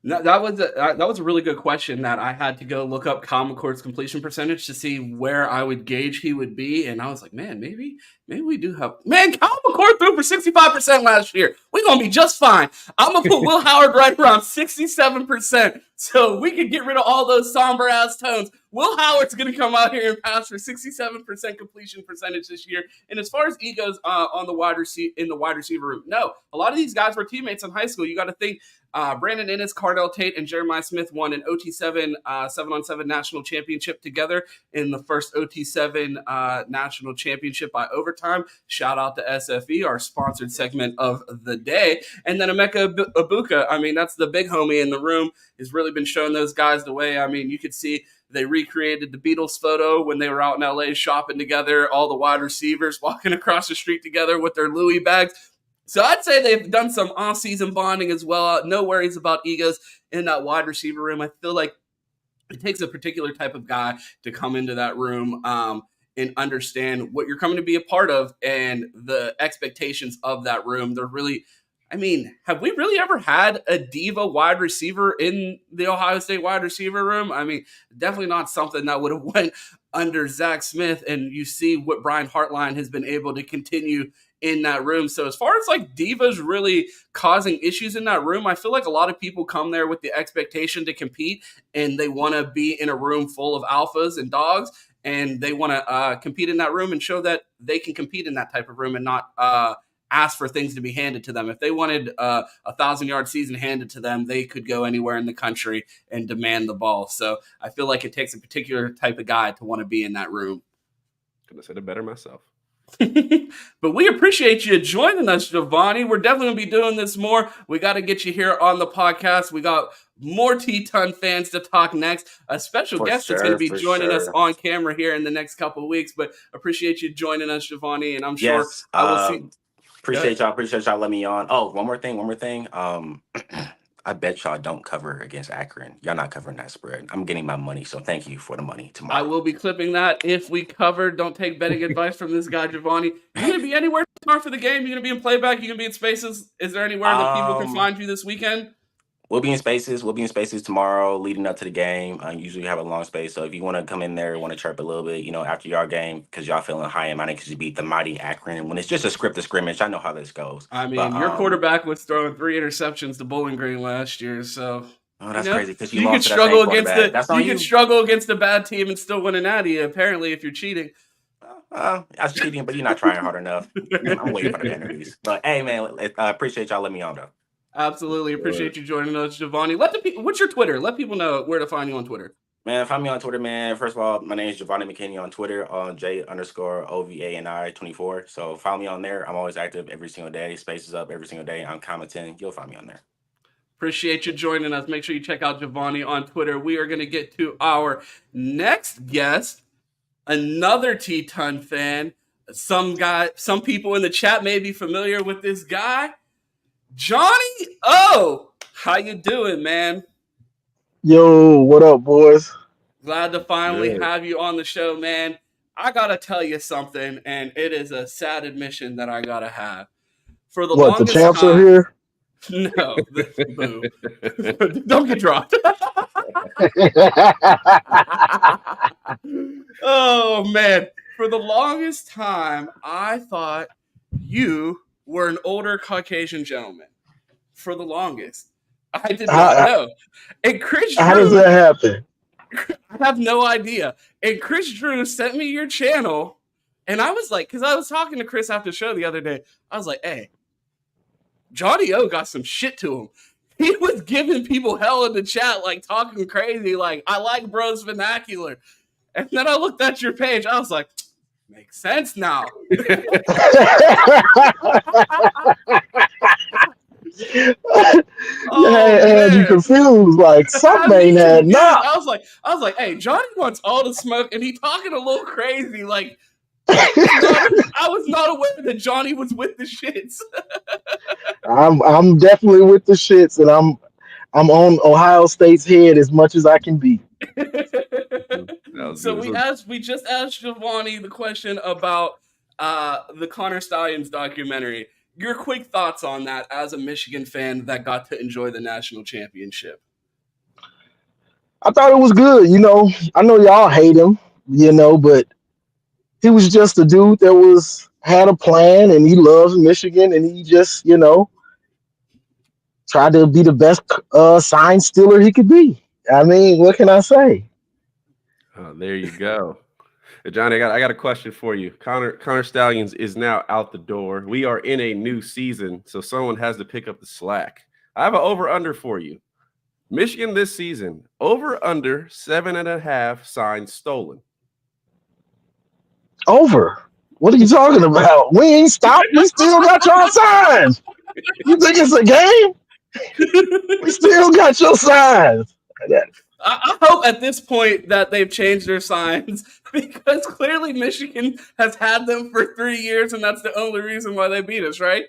No, that was a really good question that I had to go look up Kyle McCord's completion percentage to see where I would gauge he would be. And I was like, man, maybe we do have... Man, Kyle McCord threw for 65% last year. We're going to be just fine. I'm going to put Will Howard right around 67%. So we can get rid of all those somber-ass tones. Will Howard's going to come out here and pass for 67% completion percentage this year. And as far as egos in the wide receiver room, no. A lot of these guys were teammates in high school. You got to think Brandon Ennis, Cardell Tate, and Jeremiah Smith won an OT7 7-on-7 national championship together in the first OT7 national championship by overtime. Shout out to SFE, our sponsored segment of the day. And then Emeka Ibuka, that's the big homie in the room, has really been showing those guys the way. You could see they recreated the Beatles photo when they were out in LA shopping together, all the wide receivers walking across the street together with their Louis bags. So I'd say they've done some off-season bonding as well. No worries about egos in that wide receiver room. I feel like it takes a particular type of guy to come into that room and understand what you're coming to be a part of and the expectations of that room. They're really I mean, have we really ever had a diva wide receiver in the Ohio State wide receiver room? I mean, definitely not something that would have went under Zach Smith. And you see what Brian Hartline has been able to continue in that room. So as far as like divas really causing issues in that room, I feel like a lot of people come there with the expectation to compete, and they want to be in a room full of alphas and dogs, and they want to compete in that room and show that they can compete in that type of room and not ask for things to be handed to them. If they wanted a 1,000-yard season handed to them, they could go anywhere in the country and demand the ball. So I feel like it takes a particular type of guy to want to be in that room. Couldn't have said it better myself. But we appreciate you joining us, Giovanni. We're definitely going to be doing this more. We got to get you here on the podcast. We got more T-Ton fans to talk next. A special guest that's going to be joining us on camera here in the next couple of weeks. But appreciate you joining us, Giovanni, and I'm sure I will see. Appreciate y'all letting me on. Oh, one more thing. I bet y'all don't cover against Akron. Y'all not covering that spread. I'm getting my money, so thank you for the money tomorrow. I will be clipping that if we cover. Don't take betting advice from this guy, Giovanni. You going to be anywhere tomorrow for the game? You going to be in playback? You going to be in Spaces? Is there anywhere that people can find you this weekend? We'll be in Spaces. We'll be in Spaces tomorrow leading up to the game. Usually have a long space. So if you want to come in there, want to chirp a little bit, after your game, because y'all feeling high and mighty because you beat the mighty Akron. When it's just a scripted scrimmage, I know how this goes. I mean, your quarterback was throwing 3 interceptions to Bowling Green last year. So that's crazy because you could struggle against could struggle against a bad team and still win a natty, apparently, if you're cheating. I was cheating, but you're not trying hard enough. I'm waiting for the penalties. But hey, man, I appreciate y'all letting me on, though. Absolutely. Appreciate you joining us, Giovanni. What's your Twitter? Let people know where to find you on Twitter. Man, find me on Twitter, man. First of all, my name is Giovanni McKinney on Twitter, on J_OVANI24. So follow me on there. I'm always active every single day. Spaces up every single day. I'm commenting. You'll find me on there. Appreciate you joining us. Make sure you check out Giovanni on Twitter. We are going to get to our next guest, another T-Ton fan. Some people in the chat may be familiar with this guy. Johnny O, how you doing, man? Yo, what up, boys? Glad to finally have you on the show, man. I gotta tell you something, and it is a sad admission that I gotta have. For the longest the champs time, are here? No, boo. Don't get dropped. Oh man, for the longest time, I thought you were an older Caucasian gentleman. For the longest, I did not know. And Chris Drew, how does that happen? I have no idea. And Chris Drew sent me your channel, and I was like, because I was talking to Chris after the show the other day, I was like, hey, Johnny O got some shit to him. He was giving people hell in the chat, like talking crazy, like, I like bro's vernacular. And then I looked at your page, I was like, makes sense now. Had you confused, like something ain't had not. I was like, hey, Johnny wants all the smoke, and he talking a little crazy. Like, I was not aware that Johnny was with the shits. I'm definitely with the shits, and I'm on Ohio State's head as much as I can be. So we just asked Giovanni the question about the Connor Stallions documentary. Your quick thoughts on that as a Michigan fan that got to enjoy the national championship. I thought it was good. I know y'all hate him, but he was just a dude that had a plan, and he loves Michigan, and he just, tried to be the best sign stealer he could be. I mean, what can I say? Oh, there you go. Johnny, I got a question for you. Connor Stallions is now out the door. We are in a new season, so someone has to pick up the slack. I have an over-under for you. Michigan this season, over-under 7.5 signs stolen. Over? What are you talking about? We ain't stopped. We still got your signs. You think it's a game? We still got your signs. I hope at this point that they've changed their signs, because clearly Michigan has had them for 3 years, and that's the only reason why they beat us, right?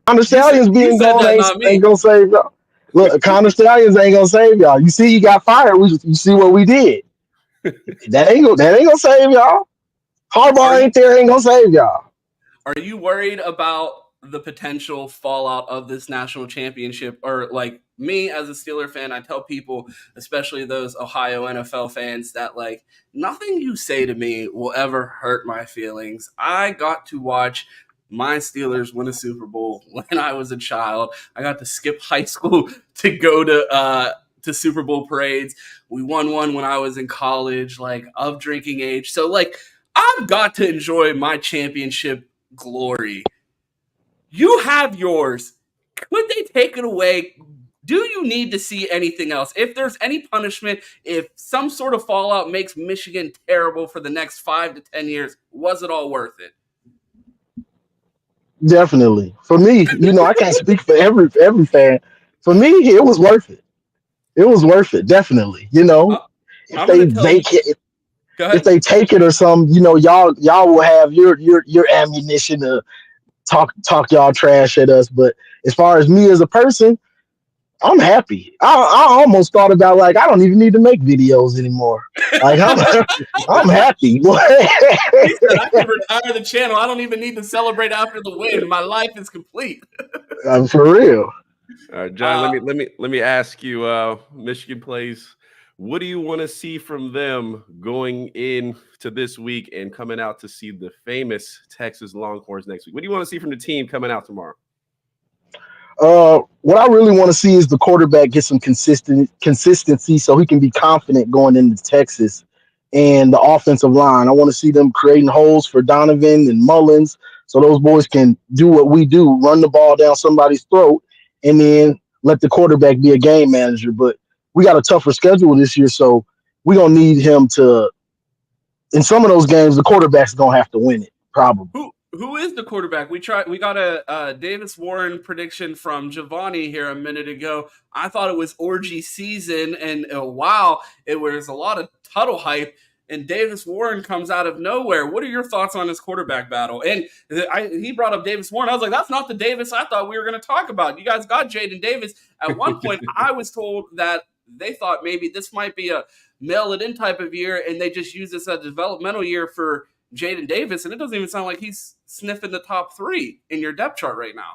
Connor Stallions being gone ain't gonna save y'all. Look, Connor Stallions ain't gonna save y'all. You see, he got fired. You see what we did. That ain't gonna save y'all. Harbaugh ain't gonna save y'all. Are you worried about the potential fallout of this national championship, or like me as a Steeler fan, I tell people, especially those Ohio NFL fans, that like nothing you say to me will ever hurt my feelings. I got to watch my Steelers win a Super Bowl when I was a child. I got to skip high school to go to Super Bowl parades. We won one when I was in college, like of drinking age. So like I've got to enjoy my championship glory. You have yours. Could they take it away? Do you need to see anything else? If there's any punishment, if some sort of fallout makes Michigan terrible for the next 5 to 10 years, was it all worth it? Definitely. For me, I can't speak for every fan. For me, it was worth it. It was worth it, definitely. If I'm they going to tell you. vacate, Go if ahead. they take it or something, y'all will have your ammunition to talk y'all trash at us. But as far as me as a person, I'm happy. I almost thought about like I don't even need to make videos anymore. Like I'm happy. He said, I can retire the channel. I don't even need to celebrate after the win. My life is complete. For real. All right, John. Let me ask you. Michigan plays. What do you want to see from them going into this week and coming out to see the famous Texas Longhorns next week? What do you want to see from the team coming out tomorrow? What I really want to see is the quarterback get some consistency so he can be confident going into Texas, and the offensive line. I want to see them creating holes for Donovan and Mullins so those boys can do what we do, run the ball down somebody's throat, and then let the quarterback be a game manager. But we got a tougher schedule this year, so we're going to need him to, in some of those games, the quarterback's going to have to win it, probably. Who is the quarterback? We got a Davis Warren prediction from Javan here a minute ago. I thought it was orgy season, and wow, it was a lot of Tuttle hype. And Davis Warren comes out of nowhere. What are your thoughts on this quarterback battle? And he brought up Davis Warren. I was like, that's not the Davis I thought we were going to talk about. You guys got Jaden Davis. At one point, I was told that they thought maybe this might be a mail it in type of year, and they just use this as a developmental year for Jaden Davis, and it doesn't even sound like he's sniffing the top 3 in your depth chart right now.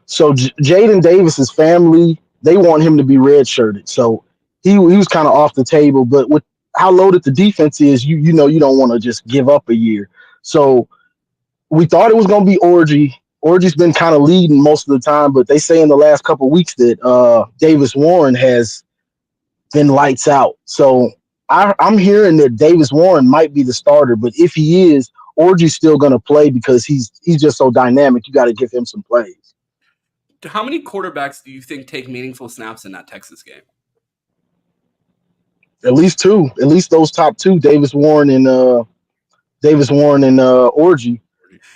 So Jaden Davis's family, they want him to be redshirted. So he was kind of off the table. But with how loaded the defense is, you don't want to just give up a year. So we thought it was going to be Orgy. Orgy's been kind of leading most of the time, but they say in the last couple of weeks that Davis Warren has been lights out. So I'm hearing that Davis Warren might be the starter, but if he is, Orgy's still going to play because he's just so dynamic. You got to give him some plays. How many quarterbacks do you think take meaningful snaps in that Texas game? At least 2. At least those top 2, Davis Warren and Orgy.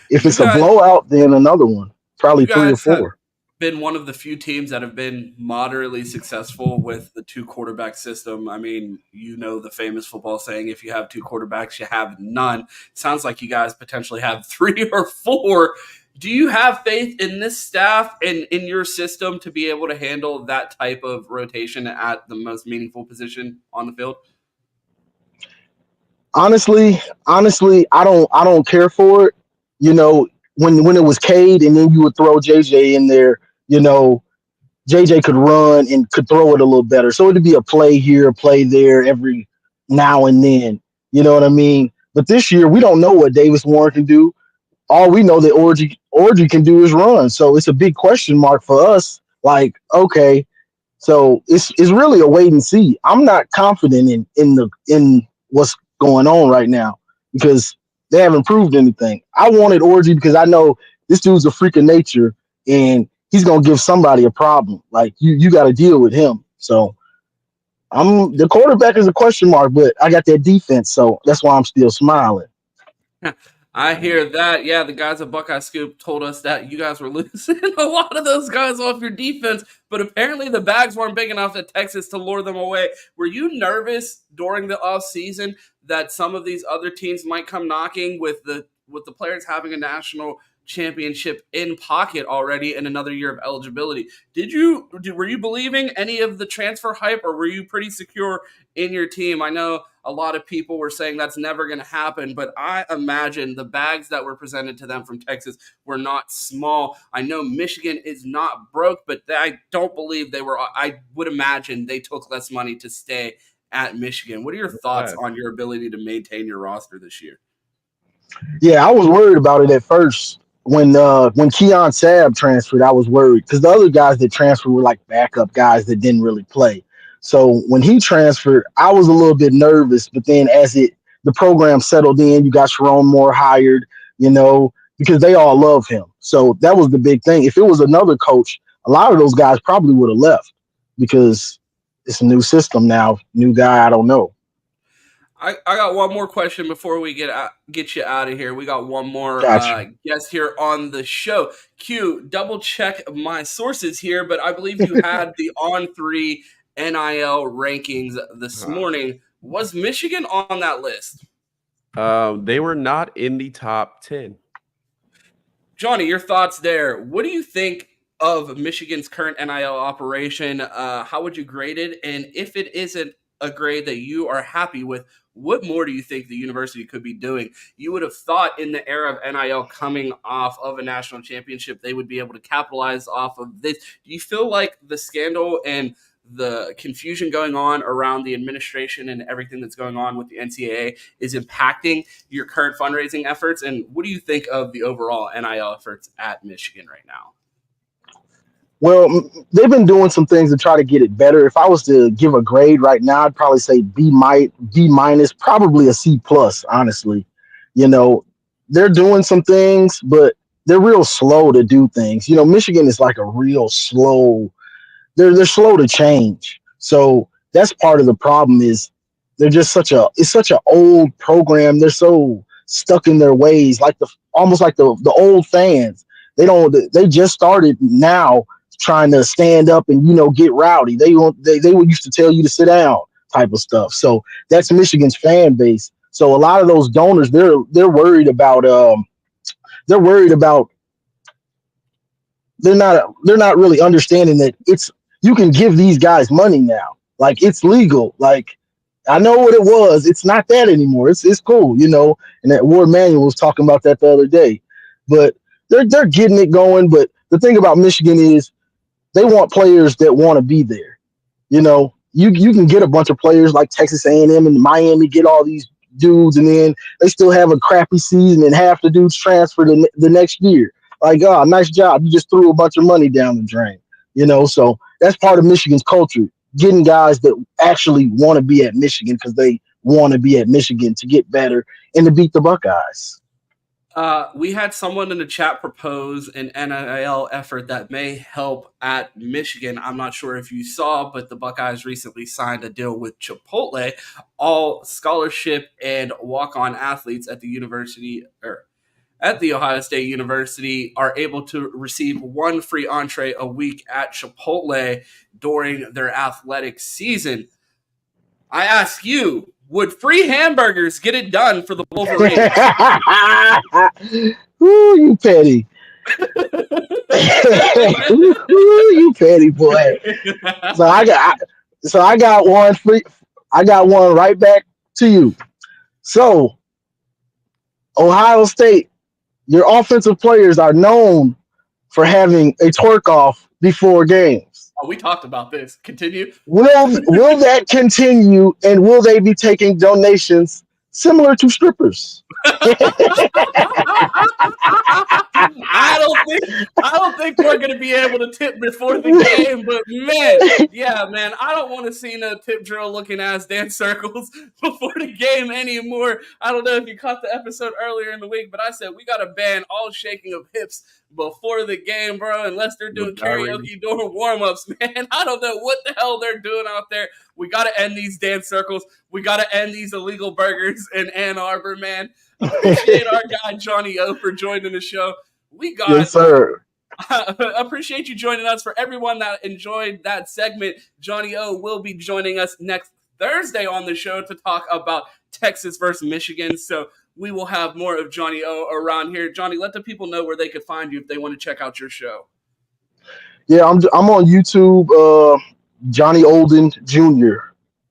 If it's a blowout, then another one. Probably 3 or 4. Been one of the few teams that have been moderately successful with the 2 quarterback system. I mean, the famous football saying, if you have 2 quarterbacks, you have none. Sounds like you guys potentially have 3 or 4. Do you have faith in this staff and in your system to be able to handle that type of rotation at the most meaningful position on the field? Honestly, I don't care for it. When it was Cade and then you would throw JJ in there, JJ could run and could throw it a little better. So it'd be a play here, a play there every now and then. You know what I mean? But this year, we don't know what Davis Warren can do. All we know that Orgy can do is run. So it's a big question mark for us. Like, okay, so it's really a wait and see. I'm not confident in what's going on right now because they haven't proved anything. I wanted Orgy because I know this dude's a freak of nature and he's gonna give somebody a problem. Like you got to deal with him. So the quarterback is a question mark, but I got that defense, so that's why I'm still smiling. I hear that. Yeah, the guys at Buckeye Scoop told us that you guys were losing a lot of those guys off your defense, but apparently the bags weren't big enough at Texas to lure them away. Were you nervous during the offseason that some of these other teams might come knocking with the players having a national championship in pocket already and another year of eligibility? Were you believing any of the transfer hype, or were you pretty secure in your team? I know A lot of people were saying that's never going to happen, but I imagine the bags that were presented to them from Texas were not small. I know Michigan is not broke, but I don't believe they were. I would imagine they took less money to stay at Michigan. What are your thoughts on your ability to maintain your roster this year? Yeah, I was worried about it at first. When Keon Sabb transferred, I was worried because the other guys that transferred were like backup guys that didn't really play. So when he transferred, I was a little bit nervous. But then as the program settled in, you got Sharon Moore hired, because they all love him. So that was the big thing. If it was another coach, a lot of those guys probably would have left because it's a new system now, new guy. I don't know. I got one more question before we get you out of here. We got one more guest here on the show. Q, double check my sources here, but I believe you had the On3 NIL rankings this morning. Was Michigan on that list? They were not in the top 10. Johnny, your thoughts there. What do you think of Michigan's current NIL operation? How would you grade it? And if it isn't a grade that you are happy with, what more do you think the university could be doing? You would have thought in the era of NIL coming off of a national championship, they would be able to capitalize off of this. Do you feel like the scandal and the confusion going on around the administration and everything that's going on with the NCAA is impacting your current fundraising efforts? And what do you think of the overall NIL efforts at Michigan right now? Well, they've been doing some things to try to get it better. If I was to give a grade right now, I'd probably say B minus, probably a C plus, honestly. They're doing some things, but they're real slow to do things. Michigan is like a real slow, they're slow to change. So that's part of the problem is they're just it's such an old program. They're so stuck in their ways, almost like the old fans. They just started now trying to stand up and get rowdy. They would used to tell you to sit down type of stuff. So that's Michigan's fan base. So a lot of those donors, they're worried about they're not really understanding that you can give these guys money now. Like it's legal. Like I know what it was. It's not that anymore. It's cool, And that Ward Manuel was talking about that the other day. But they're getting it going. But the thing about Michigan is they want players that want to be there. You can get a bunch of players like Texas A&M and Miami, get all these dudes, and then they still have a crappy season and half the dudes transfer the next year. Like, oh, nice job. You just threw a bunch of money down the drain. So that's part of Michigan's culture, getting guys that actually want to be at Michigan because they want to be at Michigan to get better and to beat the Buckeyes. We had someone in the chat propose an NIL effort that may help at Michigan. I'm not sure if you saw, but the Buckeyes recently signed a deal with Chipotle. All scholarship and walk-on athletes at the university at the Ohio State University are able to receive one free entree a week at Chipotle during their athletic season. I ask you, would free hamburgers get it done for the Wolverines? Ooh, you petty. Ooh, you petty boy. So I got one free. I got one right back to you. So Ohio State, your offensive players are known for having a twerk off before games. Oh, we talked about this. Continue. Will that continue, and will they be taking donations similar to strippers? I don't think we're gonna be able to tip before the game, but man, I don't want to see no tip drill looking ass dance circles before the game anymore. I don't know if you caught the episode earlier in the week, but I said we gotta ban all shaking of hips before the game, bro, unless they're doing karaoke during warm-ups, man. I don't know what the hell they're doing out there. We got to end these dance circles. We got to end these illegal burgers in Ann Arbor, man. Appreciate our guy Johnny O for joining the show. Yes, sir. Appreciate you joining us. For everyone that enjoyed that segment, Johnny O will be joining us next Thursday on the show to talk about Texas versus Michigan. So we will have more of Johnny O around here. Johnny, let the people know where they could find you if they want to check out your show. Yeah, I'm on YouTube, Johnny Olden Jr.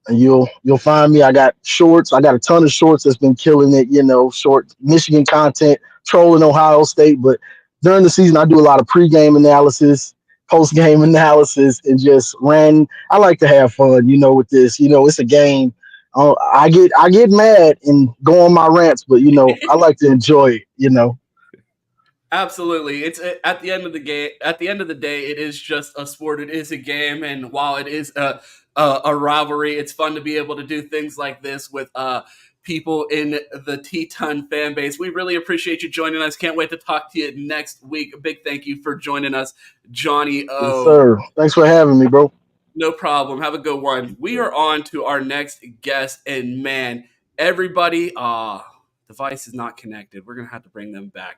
and you'll find me. I got shorts. I got a ton of shorts that's been killing it. Short Michigan content, trolling Ohio State. But during the season, I do a lot of pregame analysis, post-game analysis, and just ran. I like to have fun, with this. It's a game. I get mad and go on my rants, but I like to enjoy it. Absolutely, it's at the end of the game. At the end of the day, it is just a sport. It is a game, and while it is a rivalry, it's fun to be able to do things like this with people in the Teton fan base. We really appreciate you joining us. Can't wait to talk to you next week. A big thank you for joining us, Johnny O. Yes, sir. Thanks for having me, bro. No problem. Have a good one. We are on to our next guest, and man, everybody, device is not connected. We're gonna have to bring them back.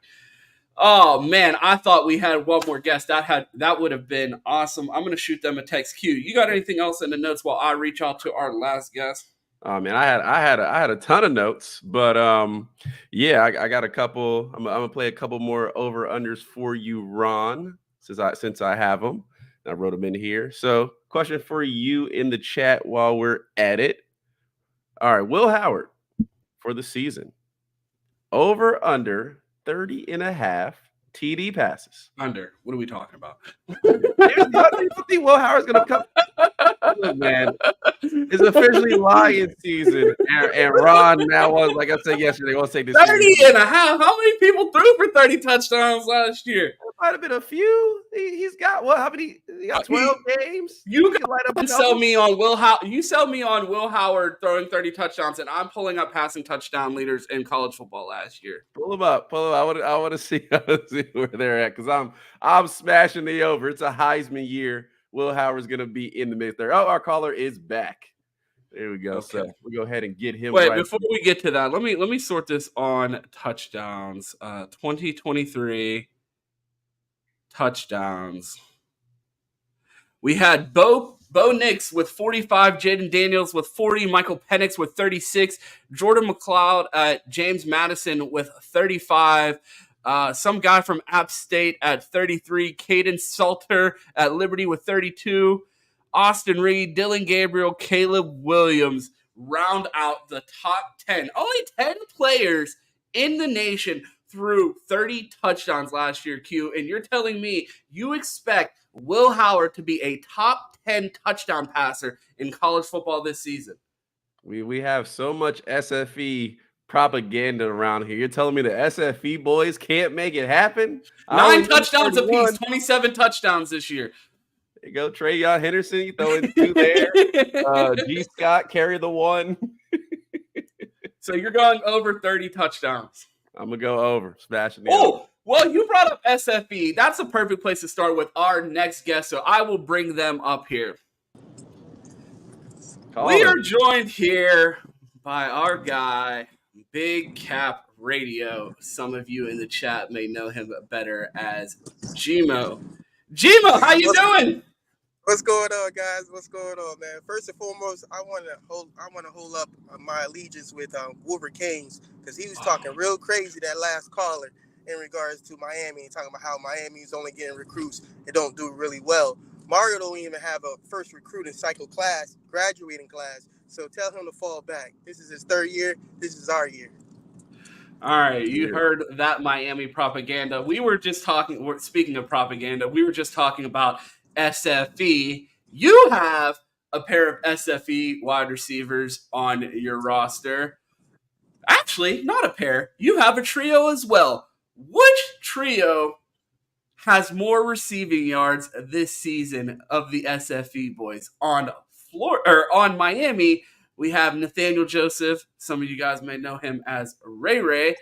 Oh man, I thought we had one more guest. That would have been awesome. I'm gonna shoot them a text. Q, you got anything else in the notes while I reach out to our last guest? Oh man, I had a ton of notes, but yeah, I got a couple. I'm gonna play a couple more over unders for you, Ron, since I have them. I wrote them in here. So, question for you in the chat while we're at it. All right, Will Howard for the season. Over under 30.5 TD passes. Under. What are we talking about? You think Will Howard's gonna come? Look, man, it's officially Lion season, and Ron now was, like I said yesterday, won't say this 30.5. How many people threw for 30 touchdowns last year? There might have been a few. He's got what? How many? He got 12 games. You can light up and sell me on Will Howard. You sell me on Will Howard throwing 30 touchdowns, and I'm pulling up passing touchdown leaders in college football last year. Pull them up. I want to see where they're at, because I'm smashing the over. It's a Heisman year. Will Howard's gonna be in the mix there. Oh, our caller is back. There we go. Okay. So we'll go ahead and get him. Wait, before we get to that, let me sort this on touchdowns. 2023 touchdowns. We had Bo Nix with 45, Jaden Daniels with 40, Michael Penix with 36, Jordan McLeod, James Madison with 35, some guy from App State at 33, Caden Salter at Liberty with 32, Austin Reed, Dylan Gabriel, Caleb Williams round out the top 10. Only 10 players in the nation threw 30 touchdowns last year, Q, and you're telling me you expect Will Howard to be a top 10 touchdown passer in college football this season? We have so much SFE propaganda around here. You're telling me the SFE boys can't make it happen? 9 touchdowns apiece, 27 touchdowns this year. There you go, Trayon Henderson. You throw in 2 there. G. Scott carry the 1. So you're going over 30 touchdowns. I'm gonna go over. Smashing the over. Oh, well, you brought up SFE. That's a perfect place to start with our next guest. So I will bring them up here. We are joined here by our guy, Big Cap Radio. Some of you in the chat may know him better as Gmo. Gmo, how you doing? What's going on, guys? What's going on, man? First and foremost, I want to hold up my allegiance with Wolverine Kings, because he was talking real crazy, that last caller, in regards to Miami, and talking about how Miami is only getting recruits and don't do really well. Mario don't even have a first recruiting cycle class, graduating class, so tell him to fall back. This is his 3rd year. This is our year. All right, you heard that Miami propaganda. We were just talking, speaking of propaganda, we were just talking about SFE. You have a pair of SFE wide receivers on your roster. Actually, not a pair. You have a trio as well. Which trio has more receiving yards this season of the SFE boys? On Miami, we have Nathaniel Joseph. Some of you guys may know him as Ray Ray,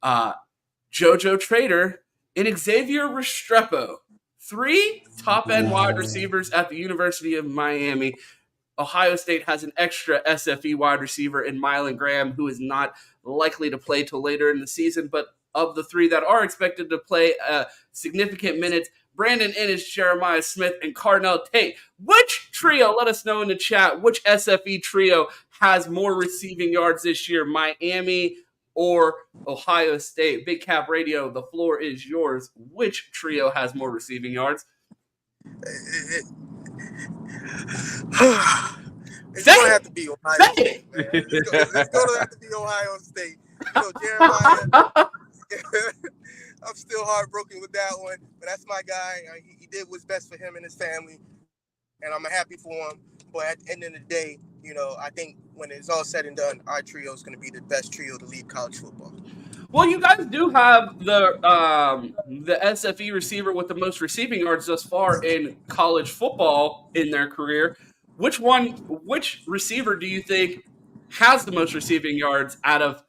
JoJo Trader, and Xavier Restrepo. 3 top-end wide receivers at the University of Miami. Ohio State has an extra SFE wide receiver in Mylan Graham, who is not likely to play till later in the season. But of the 3 that are expected to play significant minutes, Brandon Ennis, Jeremiah Smith, and Carnell Tate. Which trio, let us know in the chat, which SFE trio has more receiving yards this year, Miami or Ohio State? Big Cap Radio, the floor is yours. Which trio has more receiving yards? It's Say going to it. have to be Ohio Say State, man. It's going to have to be Ohio State. You know, Jeremiah, I'm still heartbroken with that one, but that's my guy. He did what's best for him and his family, and I'm happy for him. But at the end of the day, you know, I think when it's all said and done, our trio is going to be the best trio to lead college football. Well, you guys do have the SFE receiver with the most receiving yards thus far in college football in their career. Which receiver do you think has the most receiving yards out of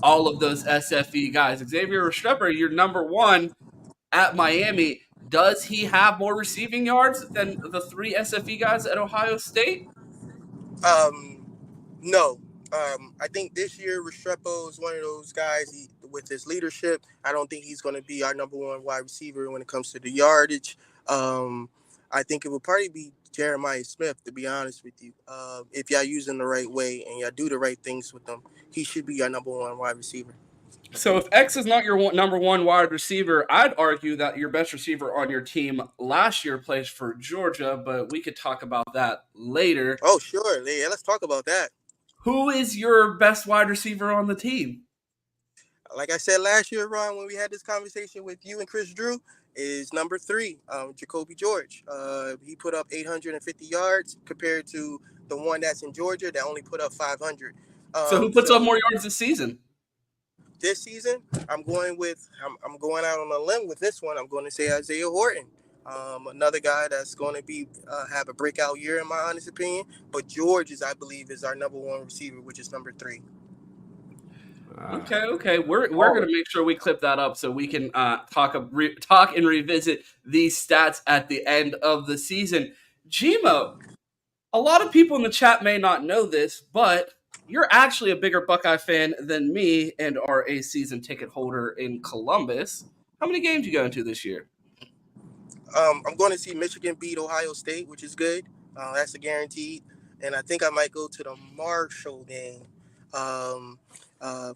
all of those SFE guys? Xavier Restrepo, you're number one at Miami. Does he have more receiving yards than the three SFE guys at Ohio State? Um, no. I think this year Restrepo is one of those guys. With his leadership, I don't think he's going to be our number one wide receiver when it comes to the yardage. I think it would probably be Jeremiah Smith, to be honest with you. If y'all use him the right way and y'all do the right things with him, he should be our number one wide receiver. So if X is not your number one wide receiver, I'd argue that your best receiver on your team last year plays for Georgia, but we could talk about that later. Oh, sure. Yeah, let's talk about that. Who is your best wide receiver on the team? Like I said last year, Ron, when we had this conversation with you and Chris Drew, is number 3, Jacoby George. He put up 850 yards compared to the one that's in Georgia that only put up 500. So who puts up more yards this season? This season, I'm going out on a limb with this one. I'm going to say Isaiah Horton. Another guy that's going to have a breakout year, in my honest opinion. But George I believe, is our number one receiver, which is number 3. Okay. We're gonna make sure we clip that up so we can talk and revisit these stats at the end of the season. Gmo, a lot of people in the chat may not know this, but you're actually a bigger Buckeye fan than me and are a season ticket holder in Columbus. How many games you going to this year? I'm going to see Michigan beat Ohio State, which is good. That's a guaranteed. And I think I might go to the Marshall game.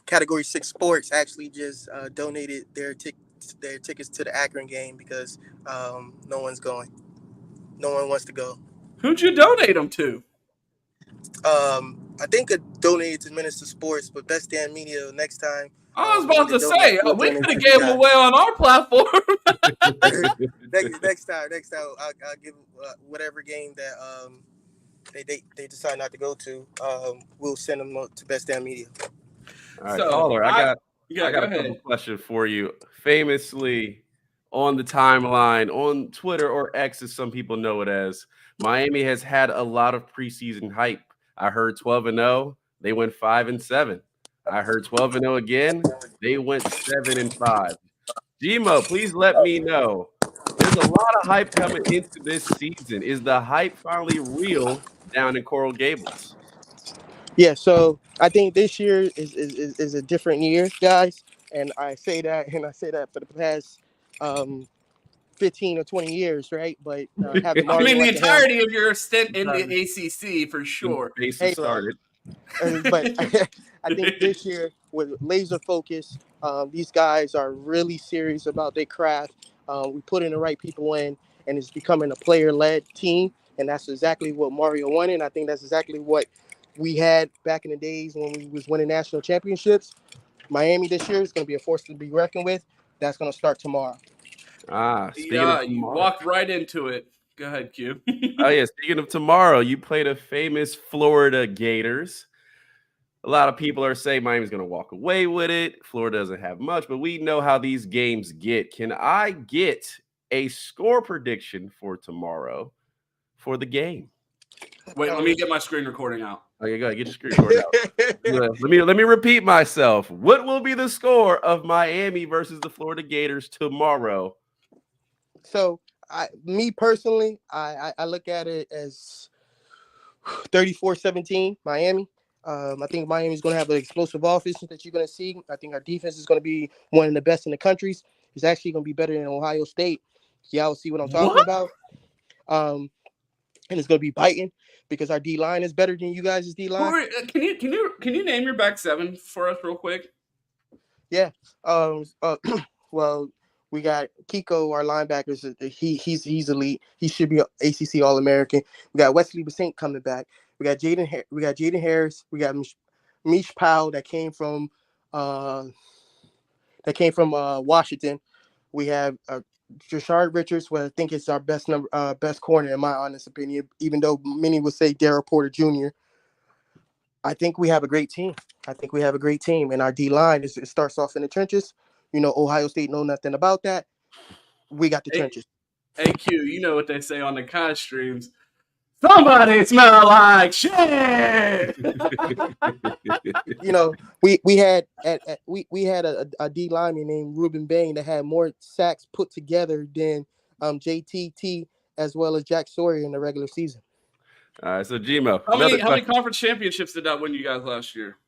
Category 6 Sports actually just donated their tickets to the Akron game because no one's going. No one wants to go. Who'd you donate them to? I think it donated to Minister Sports, but Best Damn Media next time. I was about to say, we could have gave them away on our platform. next time, I'll give whatever game that they decide not to go to. We'll send them to Best Damn Media. All right, caller, I got a couple questions for you. Famously on the timeline, on Twitter or X, as some people know it as, Miami has had a lot of preseason hype. I heard 12-0. They went 5-7. I heard 12-0 again. They went 7-5. Gmo, please let me know. There's a lot of hype coming into this season. Is the hype finally real down in Coral Gables? Yeah, so I think this year is a different year, guys. And I say that for the past 15 or 20 years, right? But I mean, the entirety of your stint in the ACC, for sure. Hey, started. But I think this year, with laser focus, these guys are really serious about their craft. We put in the right people in, and it's becoming a player-led team. And that's exactly what Mario wanted. I think that's exactly what we had back in the days when we was winning national championships. Miami this year is going to be a force to be reckoned with. That's going to start tomorrow. You walked right into it. Go ahead, Q. Oh, yeah. Speaking of tomorrow, you play the famous Florida Gators. A lot of people are saying Miami's going to walk away with it. Florida doesn't have much, but we know how these games get. Can I get a score prediction for tomorrow for the game? Wait, let me get my screen recording out. Okay, go ahead. Get your screen recording out. Let me repeat myself. What will be the score of Miami versus the Florida Gators tomorrow? So, me personally, I look at it as 34-17 Miami. I think Miami's going to have an explosive offense that you're going to see. I think our defense is going to be one of the best in the country. It's actually going to be better than Ohio State. Y'all will see what I'm talking about. And it's going to be biting because our D-line is better than you guys' D-line. Can you name your back seven for us real quick? Yeah. Well, we got Kiko, our linebackers. He's elite. He should be ACC All-American. We got Wesley Bassink coming back. We got Jaden Harris. We got Mish Powell that came from Washington. We have Jashard Richards, who I think is our best corner in my honest opinion. Even though many would say Darryl Porter Jr. I think we have a great team. And our D line it starts off in the trenches. Ohio State know nothing about that. We got the trenches. AQ, you know what they say on the Kai streams. Somebody smell like shit. We had a D lineman named Ruben Bain that had more sacks put together than JTT as well as Jack Sawyer in the regular season. All right, so Gmo, how many conference championships did that win you guys last year?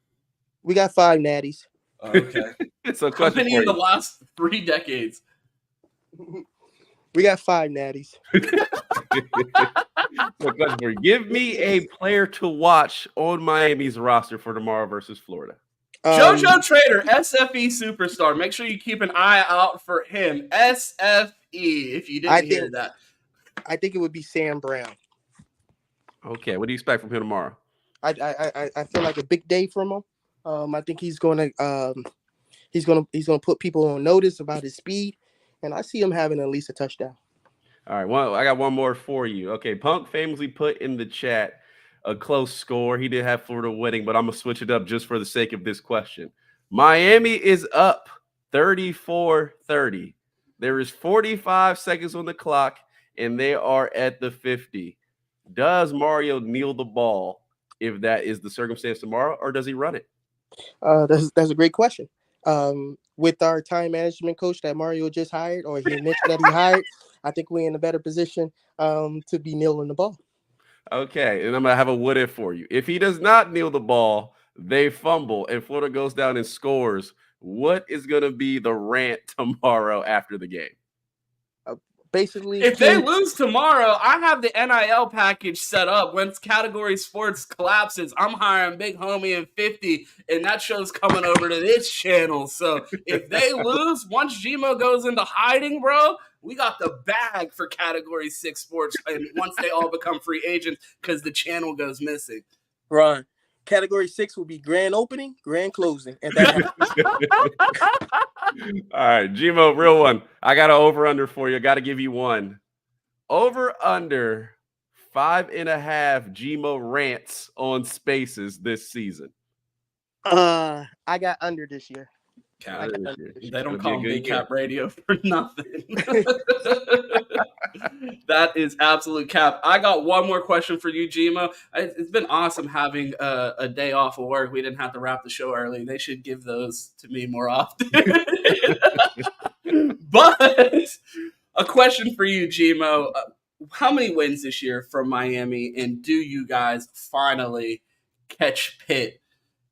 We got 5 natties. Oh, okay. So how many in the last 3 decades? We got 5 natties. So question for you. Give me a player to watch on Miami's roster for tomorrow versus Florida. JoJo Trader, SFE superstar. Make sure you keep an eye out for him. SFE, if you didn't hear that. I think it would be Sam Brown. Okay, what do you expect from him tomorrow? I feel like a big day from him. I think he's gonna put people on notice about his speed, and I see him having at least a touchdown. All right, I got one more for you. Okay, Punk famously put in the chat a close score. He did have Florida winning, but I'm gonna switch it up just for the sake of this question. Miami is up 34-30. There is 45 seconds on the clock, and they are at the 50. Does Mario kneel the ball if that is the circumstance tomorrow, or does he run it? That's a great question. With our time management coach that Mario just hired, or he mentioned that he hired, I think we're in a better position to be kneeling the ball. Okay, and I'm going to have a what if for you. If he does not kneel the ball, they fumble, and Florida goes down and scores. What is going to be the rant tomorrow after the game? Basically, if they lose tomorrow, I have the NIL package set up. Once Category Sports collapses, I'm hiring Big Homie and 50, and that show's coming over to this channel. So if they lose, once Gmo goes into hiding, bro, we got the bag for Category 6 Sports, and once they all become free agents because the channel goes missing. Ron, Category 6 will be grand opening, grand closing, and that happens. All right, Gmo, real one. I got an over-under for you. I got to give you one. Over-under 5.5 Gmo rants on Spaces this season. I got under this year. They don't call me Big Cap Radio for nothing. That is absolute cap. I got one more question for you, Gmo. It's been awesome having a day off of work. We didn't have to wrap the show early. They should give those to me more often. But a question for you, Gmo. How many wins this year from Miami, and do you guys finally catch Pitt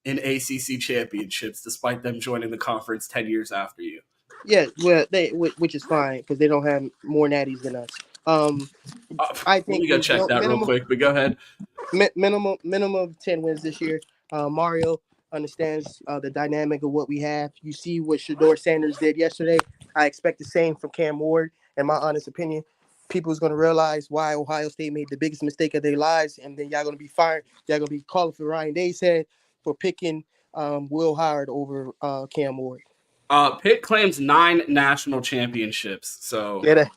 in ACC championships, despite them joining the conference 10 years after you? Yeah, well, which is fine because they don't have more natties than us. I think we gotta check that real quick, but go ahead. Minimum of 10 wins this year. Mario understands the dynamic of what we have. You see what Shedeur Sanders did yesterday. I expect the same from Cam Ward. In my honest opinion, people is going to realize why Ohio State made the biggest mistake of their lives, and then y'all going to be fired. Y'all going to be calling for Ryan Day's head for picking Will Howard over Cam Ward. Pitt claims 9 national championships. So yeah,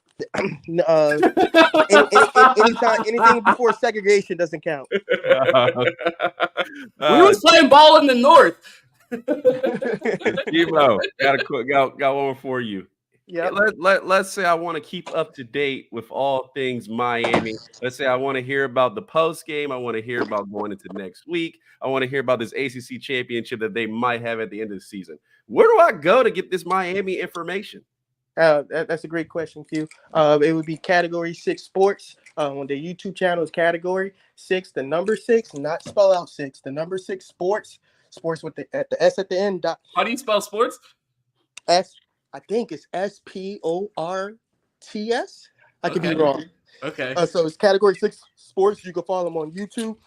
anything before segregation doesn't count. We was playing ball in the North. Gmo, got one for you. Yeah. Let's say I want to keep up to date with all things Miami. Let's say I want to hear about the post game. I want to hear about going into next week. I want to hear about this ACC championship that they might have at the end of the season. Where do I go to get this Miami information? That's a great question, Q. It would be Category 6 Sports. On their YouTube channel is Category 6, the number 6, not spell out 6, the number 6 Sports. Sports with the S at the end. How do you spell sports? I think it's SPORTS. I could be wrong. Okay. So it's Category 6 Sports. You can follow them on YouTube.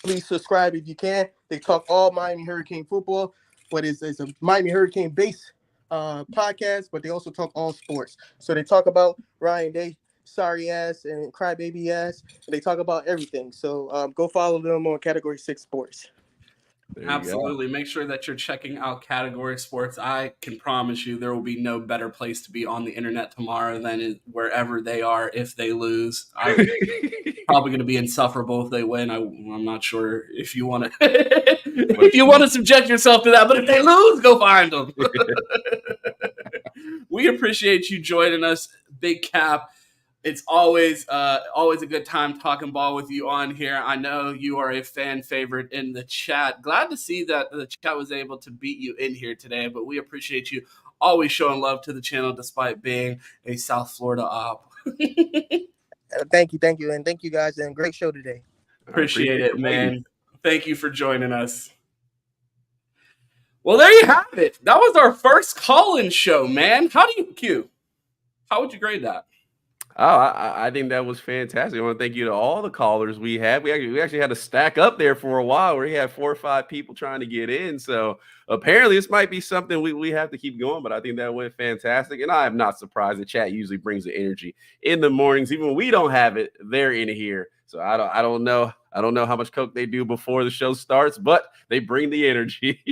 Please subscribe if you can. They talk all Miami Hurricane football, but it's a Miami Hurricane based podcast, but they also talk all sports. So they talk about Ryan Day sorry ass and crybaby ass, and they talk about everything. So go follow them on Category 6 Sports. Absolutely. Make sure that you're checking out Category Sports. I can promise you there will be no better place to be on the internet tomorrow than wherever they are if they lose. I'm probably going to be insufferable if they win. I'm not sure if you want to if you want to subject yourself to that, but if they lose, go find them. We appreciate you joining us, Big Cap. It's always a good time talking ball with you on here. I know you are a fan favorite in the chat. Glad to see that the chat was able to beat you in here today, but we appreciate you always showing love to the channel despite being a South Florida op. Thank you, and thank you guys, and great show today. Appreciate it, man. Thank you for joining us. Well, there you have it. That was our first call-in show, man. How would you grade that? Oh, I think that was fantastic. I want to thank you to all the callers we had. We actually had to stack up there for a while where we had 4 or 5 people trying to get in. So apparently this might be something we have to keep going, but I think that went fantastic. And I am not surprised. The chat usually brings the energy in the mornings. Even when we don't have it, they're in here. So I don't know how much coke they do before the show starts, but they bring the energy.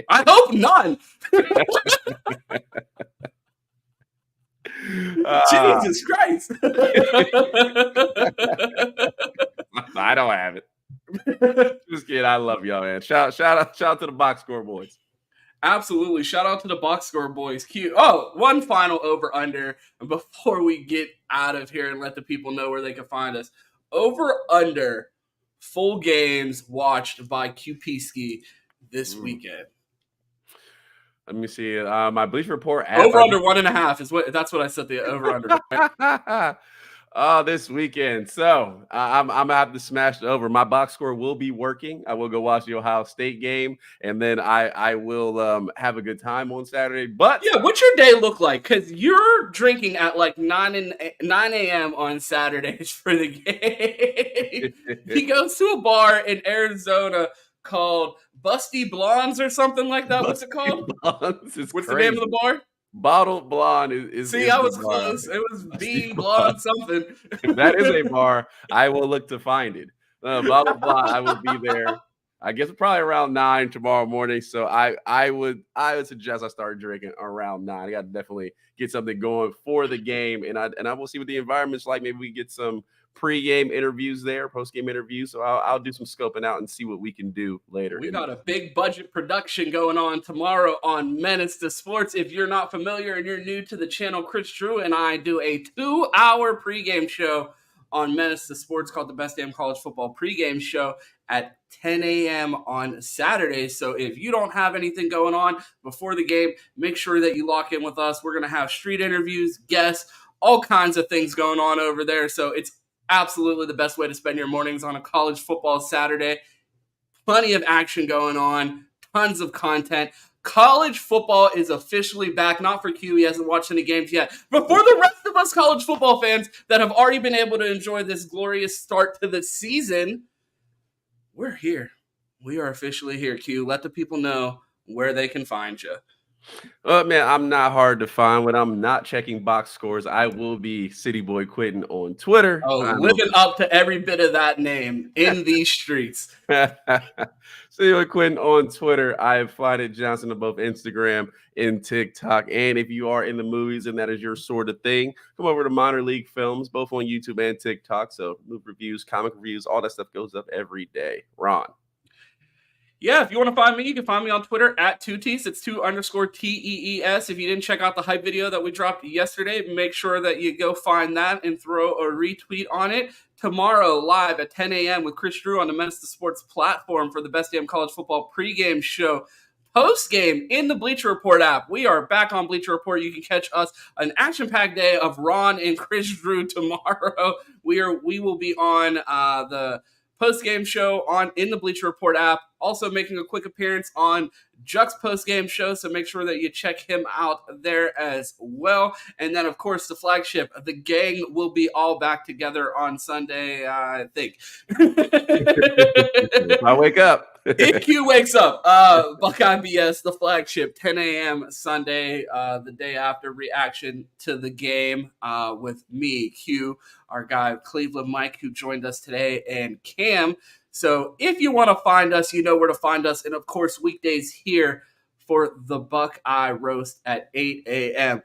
I hope none. Jesus Christ. I don't have it. Just kidding. I love y'all, man. Shout out to the box score boys. Absolutely. Shout out to the box score boys. Cute. Oh, one final over under before we get out of here and let the people know where they can find us. Over under full games watched by QP this weekend. Let me see. My Bleacher Report app. Over under 1.5 that's what I said the over under. This weekend. So I'm gonna have to smash the over. My box score will be working. I will go watch the Ohio State game, and then I will have a good time on Saturday. But yeah, what's your day look like? Because you're drinking at like 9 a.m. on Saturdays for the game. He goes to a bar in Arizona called Busty Blondes or something like that. What's it called? What's crazy. The name of the bar? Bottled Blonde is. See, I was close. It was B Blonde something. That is a bar. I will look to find it. Bottled Blonde. I will be there. I guess probably around 9 tomorrow morning. So I would suggest I start drinking around 9. I got to definitely get something going for the game, and I will see what the environment's like. Maybe we get some pre-game interviews there, post-game interviews. So I'll do some scoping out and see what we can do later. We got a big budget production going on tomorrow on Menace to Sports. If you're not familiar and you're new to the channel, Chris Drew and I do a 2-hour pregame show on Menace to Sports called the Best Damn College Football Pregame Show at 10 a.m. on Saturdays. So if you don't have anything going on before the game, make sure that you lock in with us. We're going to have street interviews, guests, all kinds of things going on over there. So it's absolutely the best way to spend your mornings on a college football Saturday. Plenty of action going on, tons of content. College football is officially back, not for Q. He hasn't watched any games yet, but for the rest of us college football fans that have already been able to enjoy this glorious start to the season, we're here. We are officially here, Q. Let the people know where they can find you. Man, I'm not hard to find. When I'm not checking box scores, I will be City Boy Quitting on Twitter. Oh, living up to every bit of that name in these streets. City Boy Quitting on Twitter. I am Flynet Johnson on both Instagram and TikTok. And if you are in the movies and that is your sort of thing, come over to Minor League Films, both on YouTube and TikTok. So movie reviews, comic reviews, all that stuff goes up every day. Ron. Yeah, if you want to find me, you can find me on Twitter at 2Tees. It's 2_TEES. If you didn't check out the hype video that we dropped yesterday, make sure that you go find that and throw a retweet on it. Tomorrow, live at 10 a.m. with Chris Drew on the Menace to Sports platform for the Best Damn College Football pregame show. Post-game in the Bleacher Report app. We are back on Bleacher Report. You can catch us an action-packed day of Ron and Chris Drew tomorrow. We will be on the post-game show in the Bleacher Report app, also making a quick appearance on Juck's post-game show, so make sure that you check him out there as well. And then, of course, the flagship, the gang will be all back together on Sunday, I think. I wake up. EQ wakes up. Buckeye BS, the flagship, 10 a.m. Sunday, the day after reaction to the game with me, Q, our guy Cleveland Mike, who joined us today, and Cam. So if you want to find us, you know where to find us. And, of course, weekdays here for the Buckeye Roast at 8 a.m.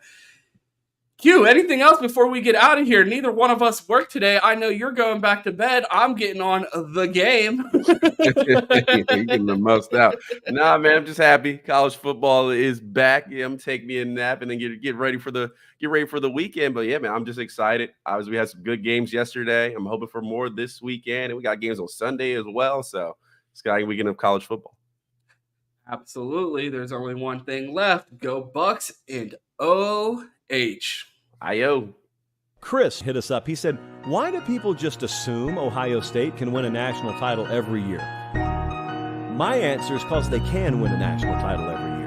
Q, anything else before we get out of here? Neither one of us work today. I know you're going back to bed. I'm getting on the game. You're getting the most out. Nah, man, I'm just happy. College football is back. Yeah, I'm taking me a nap and then get ready for the weekend. But yeah, man, I'm just excited. Obviously, we had some good games yesterday. I'm hoping for more this weekend, and we got games on Sunday as well. So it's got a weekend of college football. Absolutely. There's only one thing left. Go Bucks and OH. I-O. Chris hit us up. He said, why do people just assume Ohio State can win a national title every year? My answer is because they can win a national title every year.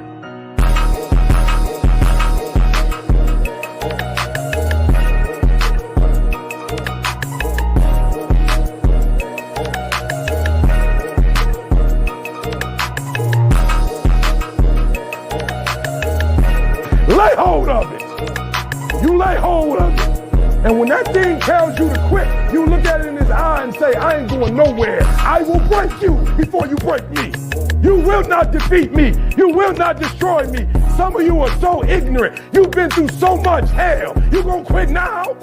Lay hold of it. You lay hold of it. And when that thing tells you to quit, you look at it in his eye and say, I ain't going nowhere. I will break you before you break me. You will not defeat me. You will not destroy me. Some of you are so ignorant. You've been through so much hell. You gonna quit now?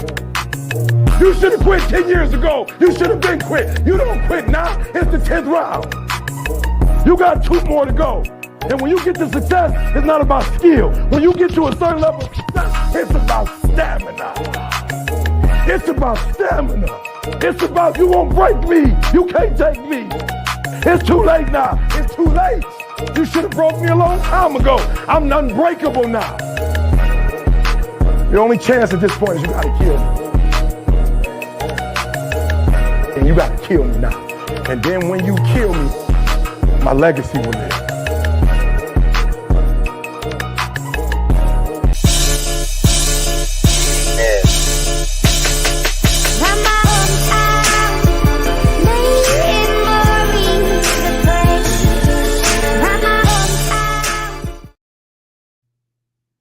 You should have quit 10 years ago. You should have been quit. You don't quit now. It's the 10th round. You got 2 more to go. And when you get to success, it's not about skill. When you get to a certain level of success, it's about stamina. It's about stamina. It's about you won't break me. You can't take me. It's too late now. It's too late. You should have broke me a long time ago. I'm unbreakable now. The only chance at this point is you gotta kill me. And you gotta kill me now. And then when you kill me, my legacy will live.